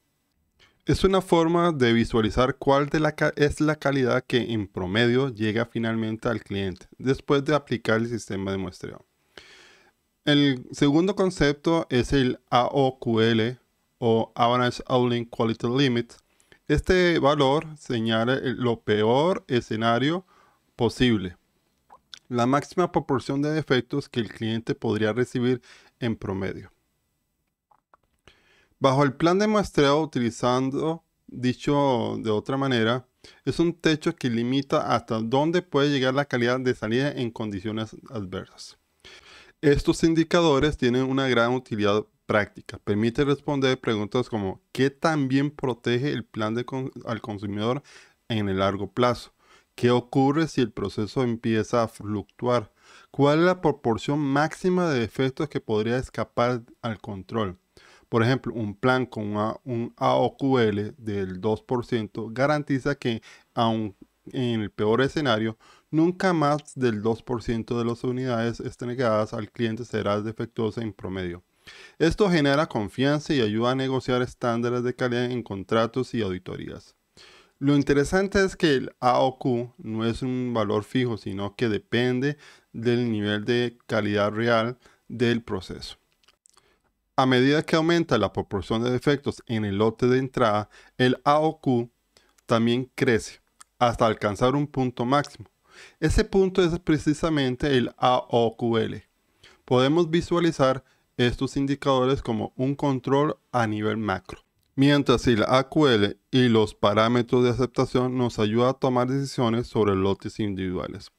Es una forma de visualizar cuál es la calidad que en promedio llega finalmente al cliente después de aplicar el sistema de muestreo. El segundo concepto es el AOQL o Average Outgoing Quality Limit. Este valor señala lo peor escenario posible, la máxima proporción de defectos que el cliente podría recibir en promedio. Bajo el plan de muestreo, utilizando, dicho de otra manera, es un techo que limita hasta dónde puede llegar la calidad de salida en condiciones adversas. Estos indicadores tienen una gran utilidad práctica. Permite responder preguntas como ¿qué tan bien protege el plan al consumidor en el largo plazo? ¿Qué ocurre si el proceso empieza a fluctuar? ¿Cuál es la proporción máxima de defectos que podría escapar al control? Por ejemplo, un plan con un AOQL del 2% garantiza que, aun en el peor escenario, nunca más del 2% de las unidades entregadas al cliente será defectuosa en promedio. Esto genera confianza y ayuda a negociar estándares de calidad en contratos y auditorías. Lo interesante es que el AOQ no es un valor fijo, sino que depende del nivel de calidad real del proceso. A medida que aumenta la proporción de defectos en el lote de entrada, el AOQ también crece hasta alcanzar un punto máximo. Ese punto es precisamente el AOQL. Podemos visualizar estos indicadores como un control a nivel macro, mientras el AQL y los parámetros de aceptación nos ayudan a tomar decisiones sobre lotes individuales.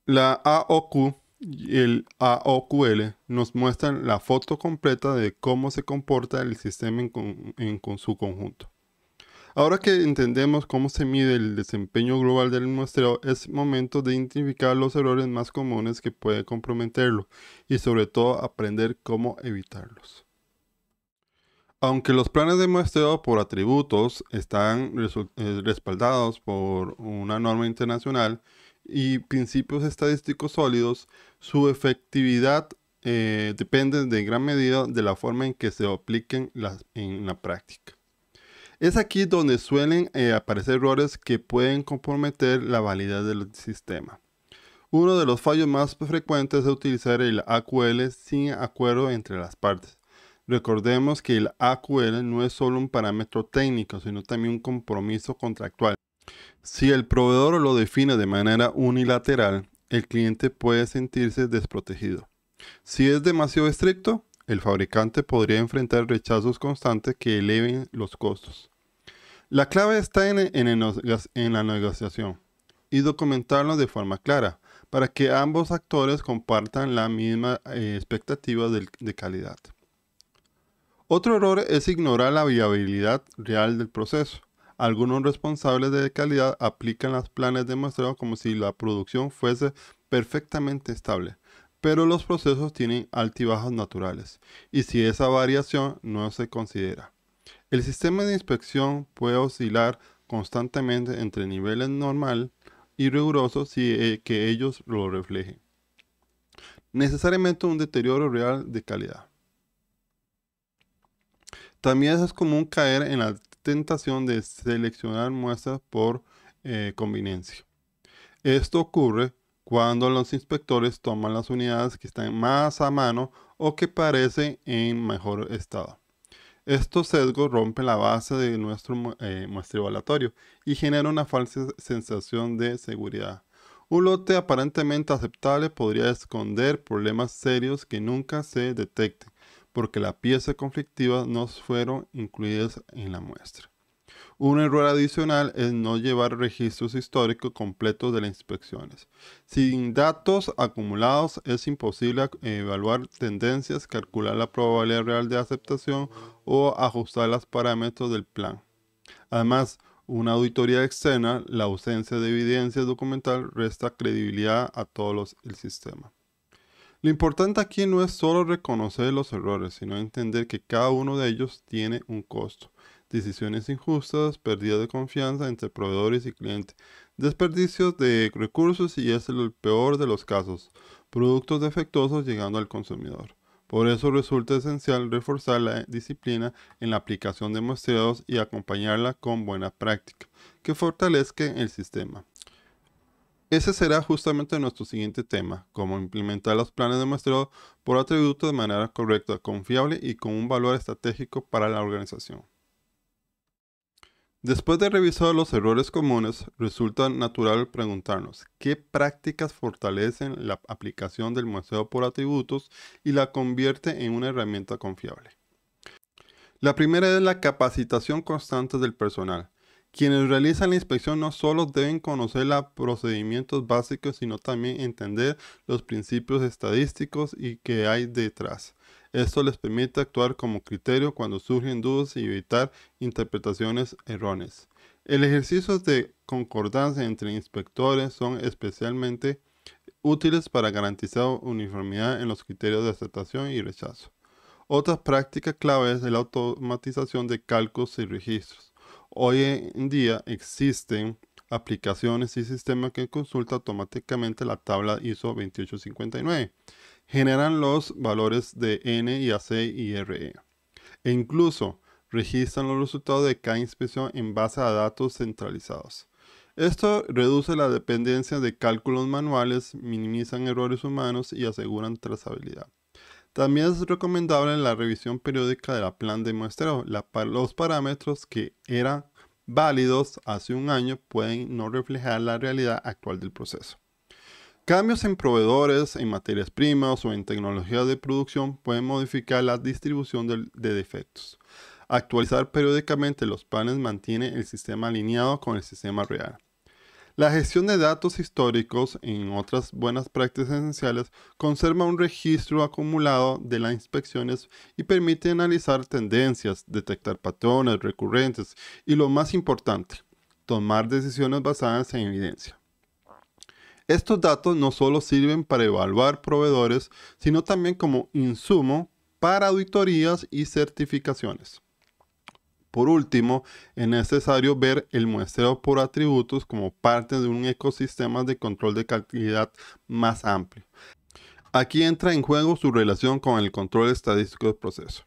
La AOQ y el AOQL nos muestran la foto completa de cómo se comporta el sistema en su conjunto. Ahora que entendemos cómo se mide el desempeño global del muestreo, es momento de identificar los errores más comunes que pueden comprometerlo y sobre todo aprender cómo evitarlos. Aunque los planes de muestreo por atributos están respaldados por una norma internacional y principios estadísticos sólidos, su efectividad depende de gran medida de la forma en que se apliquen en la práctica. Es aquí donde suelen aparecer errores que pueden comprometer la validez del sistema. Uno de los fallos más frecuentes es utilizar el AQL sin acuerdo entre las partes. Recordemos que el AQL no es solo un parámetro técnico, sino también un compromiso contractual. Si el proveedor lo define de manera unilateral, el cliente puede sentirse desprotegido. Si es demasiado estricto, el fabricante podría enfrentar rechazos constantes que eleven los costos. La clave está en la negociación y documentarlo de forma clara para que ambos actores compartan la misma expectativa de calidad. Otro error es ignorar la viabilidad real del proceso. Algunos responsables de calidad aplican los planes de muestreo como si la producción fuese perfectamente estable, pero los procesos tienen altibajos naturales, y si esa variación no se considera. El sistema de inspección puede oscilar constantemente entre niveles normal y rigurosos si que ellos lo reflejen. Necesariamente un deterioro real de calidad. También es común caer en la tentación de seleccionar muestras por conveniencia. Esto ocurre cuando los inspectores toman las unidades que están más a mano o que parecen en mejor estado. Estos sesgos rompen la base de nuestro muestreo aleatorio y generan una falsa sensación de seguridad. Un lote aparentemente aceptable podría esconder problemas serios que nunca se detecten, porque las piezas conflictivas no fueron incluidas en la muestra. Un error adicional es no llevar registros históricos completos de las inspecciones. Sin datos acumulados es imposible evaluar tendencias, calcular la probabilidad real de aceptación o ajustar los parámetros del plan. Además, una auditoría externa, la ausencia de evidencia documental, resta credibilidad a todo el sistema. Lo importante aquí no es solo reconocer los errores, sino entender que cada uno de ellos tiene un costo. Decisiones injustas, pérdida de confianza entre proveedores y clientes, desperdicios de recursos y es el peor de los casos, productos defectuosos llegando al consumidor. Por eso resulta esencial reforzar la disciplina en la aplicación de muestreos y acompañarla con buena práctica, que fortalezca el sistema. Ese será justamente nuestro siguiente tema, cómo implementar los planes de muestreo por atributo de manera correcta, confiable y con un valor estratégico para la organización. Después de revisar los errores comunes, resulta natural preguntarnos qué prácticas fortalecen la aplicación del muestreo por atributos y la convierte en una herramienta confiable. La primera es la capacitación constante del personal. Quienes realizan la inspección no solo deben conocer los procedimientos básicos, sino también entender los principios estadísticos y que hay detrás. Esto les permite actuar como criterio cuando surgen dudas y evitar interpretaciones erróneas. El ejercicio de concordancia entre inspectores son especialmente útiles para garantizar uniformidad en los criterios de aceptación y rechazo. Otra práctica clave es la automatización de cálculos y registros. Hoy en día existen aplicaciones y sistemas que consultan automáticamente la tabla ISO 28259. Generan los valores de N, IAC y RE. E incluso registran los resultados de cada inspección en base a datos centralizados. Esto reduce la dependencia de cálculos manuales, minimizan errores humanos y aseguran trazabilidad. También es recomendable la revisión periódica de la plan de muestreo. Los parámetros que eran válidos hace un año pueden no reflejar la realidad actual del proceso. Cambios en proveedores, en materias primas o en tecnología de producción pueden modificar la distribución de defectos. Actualizar periódicamente los planes mantiene el sistema alineado con el sistema real. La gestión de datos históricos, en otras buenas prácticas esenciales, conserva un registro acumulado de las inspecciones y permite analizar tendencias, detectar patrones recurrentes y, lo más importante, tomar decisiones basadas en evidencia. Estos datos no solo sirven para evaluar proveedores, sino también como insumo para auditorías y certificaciones. Por último, es necesario ver el muestreo por atributos como parte de un ecosistema de control de calidad más amplio. Aquí entra en juego su relación con el control estadístico del proceso.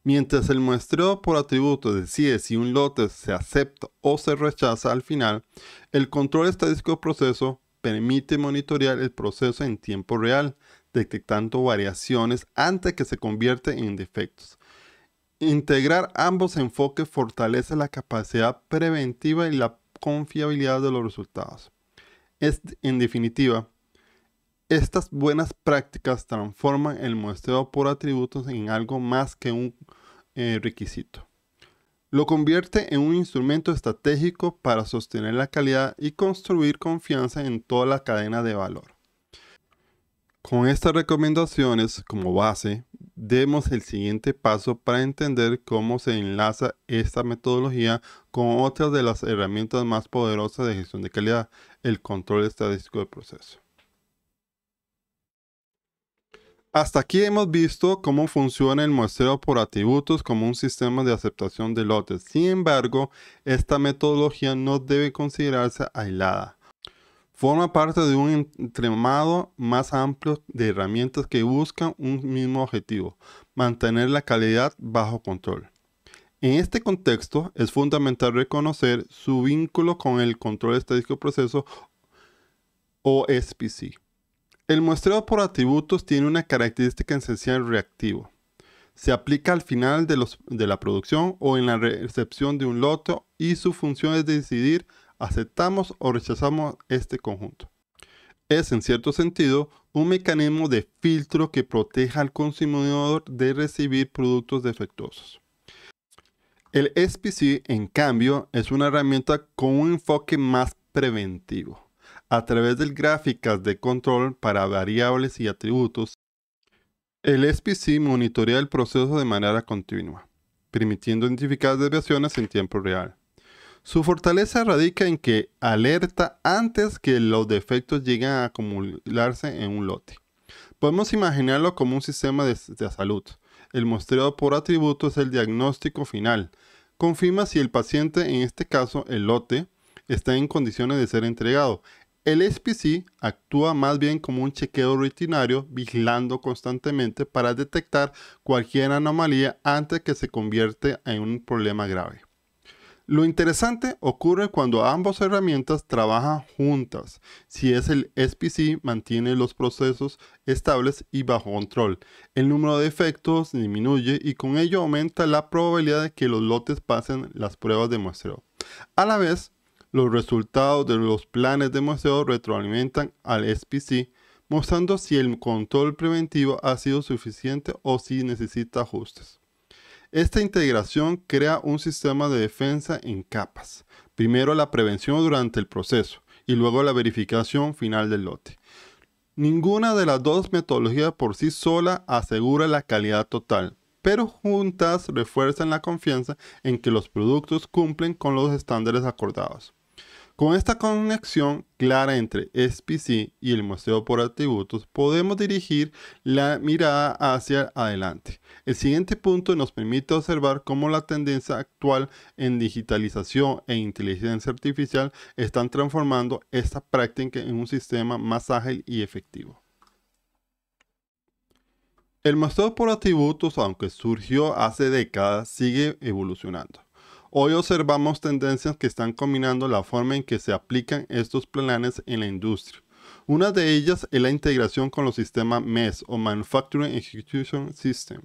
Mientras el muestreo por atributos decide si un lote se acepta o se rechaza al final, el control estadístico del proceso permite monitorear el proceso en tiempo real, detectando variaciones antes que se convierten en defectos. Integrar ambos enfoques fortalece la capacidad preventiva y la confiabilidad de los resultados. En definitiva, estas buenas prácticas transforman el muestreo por atributos en algo más que un requisito. Lo convierte en un instrumento estratégico para sostener la calidad y construir confianza en toda la cadena de valor. Con estas recomendaciones como base, demos el siguiente paso para entender cómo se enlaza esta metodología con otras de las herramientas más poderosas de gestión de calidad, el control estadístico del proceso. Hasta aquí hemos visto cómo funciona el muestreo por atributos como un sistema de aceptación de lotes. Sin embargo, esta metodología no debe considerarse aislada. Forma parte de un entramado más amplio de herramientas que buscan un mismo objetivo: mantener la calidad bajo control. En este contexto, es fundamental reconocer su vínculo con el control estadístico del proceso o SPC. El muestreo por atributos tiene una característica esencial reactivo. Se aplica al final de la producción o en la recepción de un lote y su función es decidir aceptamos o rechazamos este conjunto. Es, en cierto sentido, un mecanismo de filtro que proteja al consumidor de recibir productos defectuosos. El SPC, en cambio, es una herramienta con un enfoque más preventivo. A través de gráficas de control para variables y atributos, el SPC monitorea el proceso de manera continua, permitiendo identificar desviaciones en tiempo real. Su fortaleza radica en que alerta antes que los defectos lleguen a acumularse en un lote. Podemos imaginarlo como un sistema de salud. El muestreo por atributos es el diagnóstico final. Confirma si el paciente, en este caso el lote, está en condiciones de ser entregado. El SPC actúa más bien como un chequeo rutinario, vigilando constantemente para detectar cualquier anomalía antes que se convierta en un problema grave. Lo interesante ocurre cuando ambas herramientas trabajan juntas. Si es el SPC, mantiene los procesos estables y bajo control. El número de defectos disminuye y con ello aumenta la probabilidad de que los lotes pasen las pruebas de muestreo. A la vez, los resultados de los planes de muestreo retroalimentan al SPC, mostrando si el control preventivo ha sido suficiente o si necesita ajustes. Esta integración crea un sistema de defensa en capas. Primero la prevención durante el proceso y luego la verificación final del lote. Ninguna de las dos metodologías por sí sola asegura la calidad total, pero juntas refuerzan la confianza en que los productos cumplen con los estándares acordados. Con esta conexión clara entre SPC y el muestreo por atributos, podemos dirigir la mirada hacia adelante. El siguiente punto nos permite observar cómo la tendencia actual en digitalización e inteligencia artificial están transformando esta práctica en un sistema más ágil y efectivo. El muestreo por atributos, aunque surgió hace décadas, sigue evolucionando. Hoy observamos tendencias que están combinando la forma en que se aplican estos planes en la industria. Una de ellas es la integración con los sistemas MES o Manufacturing Execution System.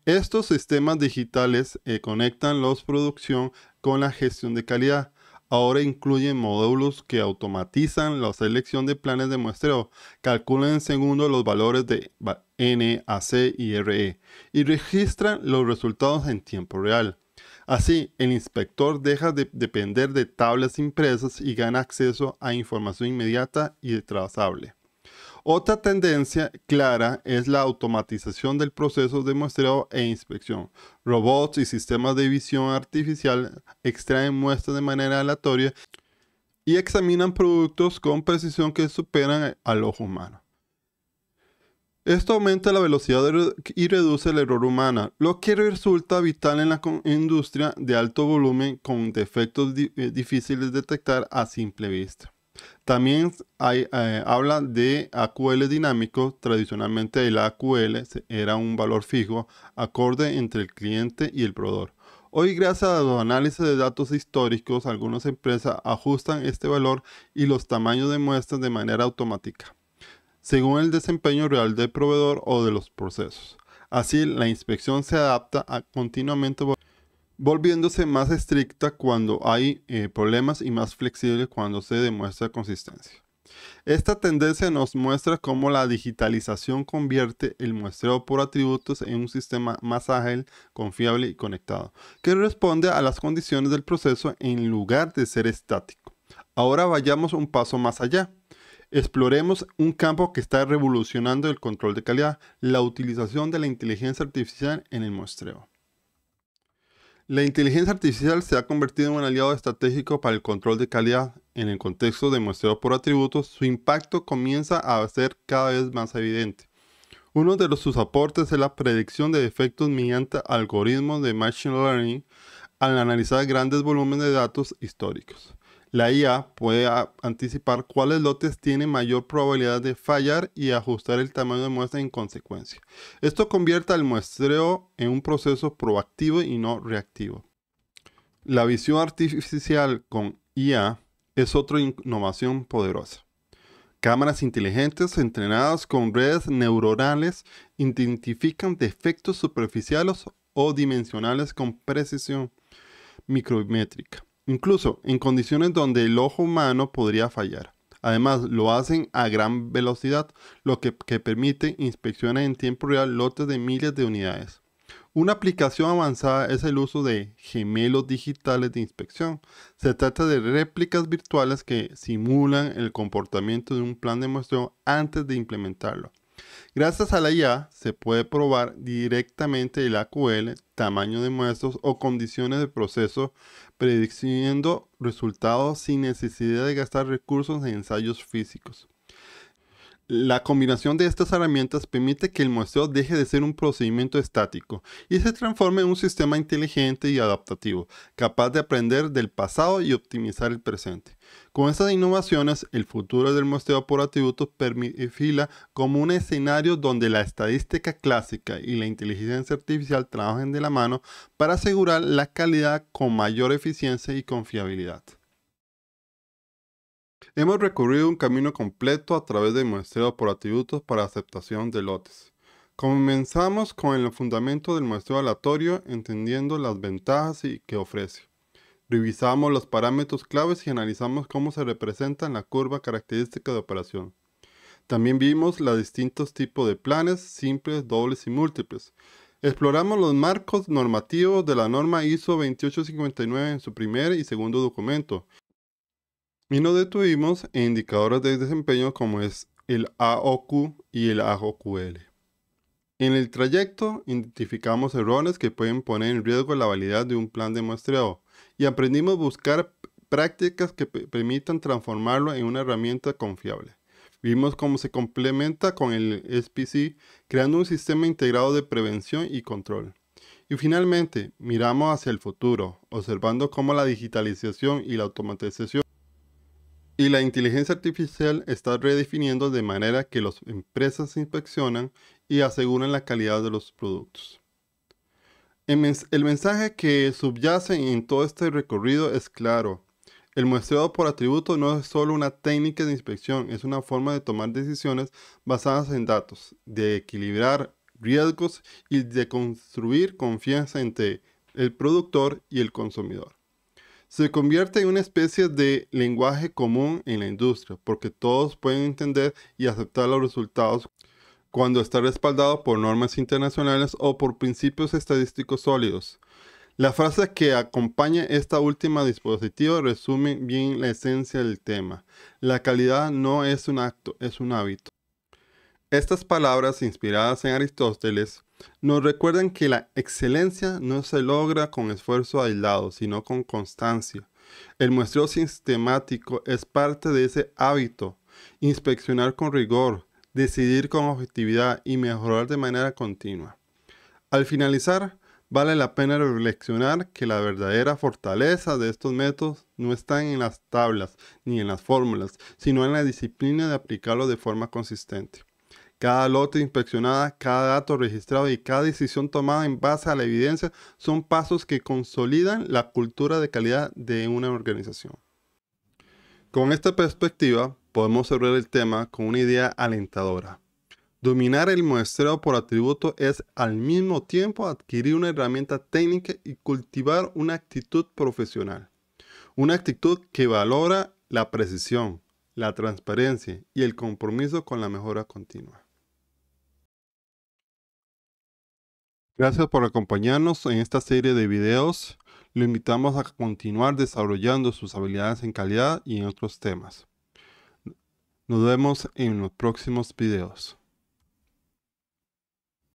Estos sistemas digitales conectan la producción con la gestión de calidad. Ahora incluyen módulos que automatizan la selección de planes de muestreo, calculan en segundos los valores de N, AC y RE y registran los resultados en tiempo real. Así, el inspector deja de depender de tablas impresas y gana acceso a información inmediata y trazable. Otra tendencia clara es la automatización del proceso de muestreo e inspección. Robots y sistemas de visión artificial extraen muestras de manera aleatoria y examinan productos con precisión que superan al ojo humano. Esto aumenta la velocidad y reduce el error humano, lo que resulta vital en la industria de alto volumen con defectos difíciles de detectar a simple vista. También habla de AQL dinámico. Tradicionalmente el AQL era un valor fijo, acorde entre el cliente y el proveedor. Hoy, gracias a los análisis de datos históricos, algunas empresas ajustan este valor y los tamaños de muestras de manera automática, según el desempeño real del proveedor o de los procesos. Así, la inspección se adapta continuamente, volviéndose más estricta cuando hay problemas y más flexible cuando se demuestra consistencia. Esta tendencia nos muestra cómo la digitalización convierte el muestreo por atributos en un sistema más ágil, confiable y conectado, que responde a las condiciones del proceso en lugar de ser estático. Ahora vayamos un paso más allá. Exploremos un campo que está revolucionando el control de calidad: la utilización de la inteligencia artificial en el muestreo. La inteligencia artificial se ha convertido en un aliado estratégico para el control de calidad. En el contexto de muestreo por atributos, su impacto comienza a ser cada vez más evidente. Uno de sus aportes es la predicción de defectos mediante algoritmos de Machine Learning al analizar grandes volúmenes de datos históricos. La IA puede anticipar cuáles lotes tienen mayor probabilidad de fallar y ajustar el tamaño de muestra en consecuencia. Esto convierte al muestreo en un proceso proactivo y no reactivo. La visión artificial con IA es otra innovación poderosa. Cámaras inteligentes entrenadas con redes neuronales identifican defectos superficiales o dimensionales con precisión micrométrica, incluso en condiciones donde el ojo humano podría fallar. Además, lo hacen a gran velocidad, lo que permite inspeccionar en tiempo real lotes de miles de unidades. Una aplicación avanzada es el uso de gemelos digitales de inspección. Se trata de réplicas virtuales que simulan el comportamiento de un plan de muestreo antes de implementarlo. Gracias a la IA se puede probar directamente el AQL, tamaño de muestras o condiciones de proceso, prediciendo resultados sin necesidad de gastar recursos en ensayos físicos. La combinación de estas herramientas permite que el muestreo deje de ser un procedimiento estático y se transforme en un sistema inteligente y adaptativo, capaz de aprender del pasado y optimizar el presente. Con estas innovaciones, el futuro del muestreo por atributos perfila como un escenario donde la estadística clásica y la inteligencia artificial trabajan de la mano para asegurar la calidad con mayor eficiencia y confiabilidad. Hemos recorrido un camino completo a través del muestreo por atributos para aceptación de lotes. Comenzamos con el fundamento del muestreo aleatorio, entendiendo las ventajas que ofrece. Revisamos los parámetros claves y analizamos cómo se representa en la curva característica de operación. También vimos los distintos tipos de planes, simples, dobles y múltiples. Exploramos los marcos normativos de la norma ISO 28259 en su primer y segundo documento. Y nos detuvimos en indicadores de desempeño como es el AOQ y el AOQL. En el trayecto identificamos errores que pueden poner en riesgo la validez de un plan de muestreo y aprendimos a buscar prácticas que permitan transformarlo en una herramienta confiable. Vimos cómo se complementa con el SPC, creando un sistema integrado de prevención y control. Y finalmente, miramos hacia el futuro, observando cómo la digitalización y la automatización y la inteligencia artificial está redefiniendo de manera que las empresas inspeccionan y aseguran la calidad de los productos. El mensaje que subyace en todo este recorrido es claro. El muestreo por atributos no es solo una técnica de inspección, es una forma de tomar decisiones basadas en datos, de equilibrar riesgos y de construir confianza entre el productor y el consumidor. Se convierte en una especie de lenguaje común en la industria, porque todos pueden entender y aceptar los resultados cuando está respaldado por normas internacionales o por principios estadísticos sólidos. La frase que acompaña esta última dispositiva resume bien la esencia del tema. La calidad no es un acto, es un hábito. Estas palabras, inspiradas en Aristóteles, nos recuerdan que la excelencia no se logra con esfuerzo aislado, sino con constancia. El muestreo sistemático es parte de ese hábito. Inspeccionar con rigor, decidir con objetividad y mejorar de manera continua. Al finalizar, vale la pena reflexionar que la verdadera fortaleza de estos métodos no está en las tablas ni en las fórmulas, sino en la disciplina de aplicarlo de forma consistente. Cada lote inspeccionada, cada dato registrado y cada decisión tomada en base a la evidencia son pasos que consolidan la cultura de calidad de una organización. Con esta perspectiva, podemos cerrar el tema con una idea alentadora. Dominar el muestreo por atributo es al mismo tiempo adquirir una herramienta técnica y cultivar una actitud profesional. Una actitud que valora la precisión, la transparencia y el compromiso con la mejora continua. Gracias por acompañarnos en esta serie de videos. Lo invitamos a continuar desarrollando sus habilidades en calidad y en otros temas. Nos vemos en los próximos videos.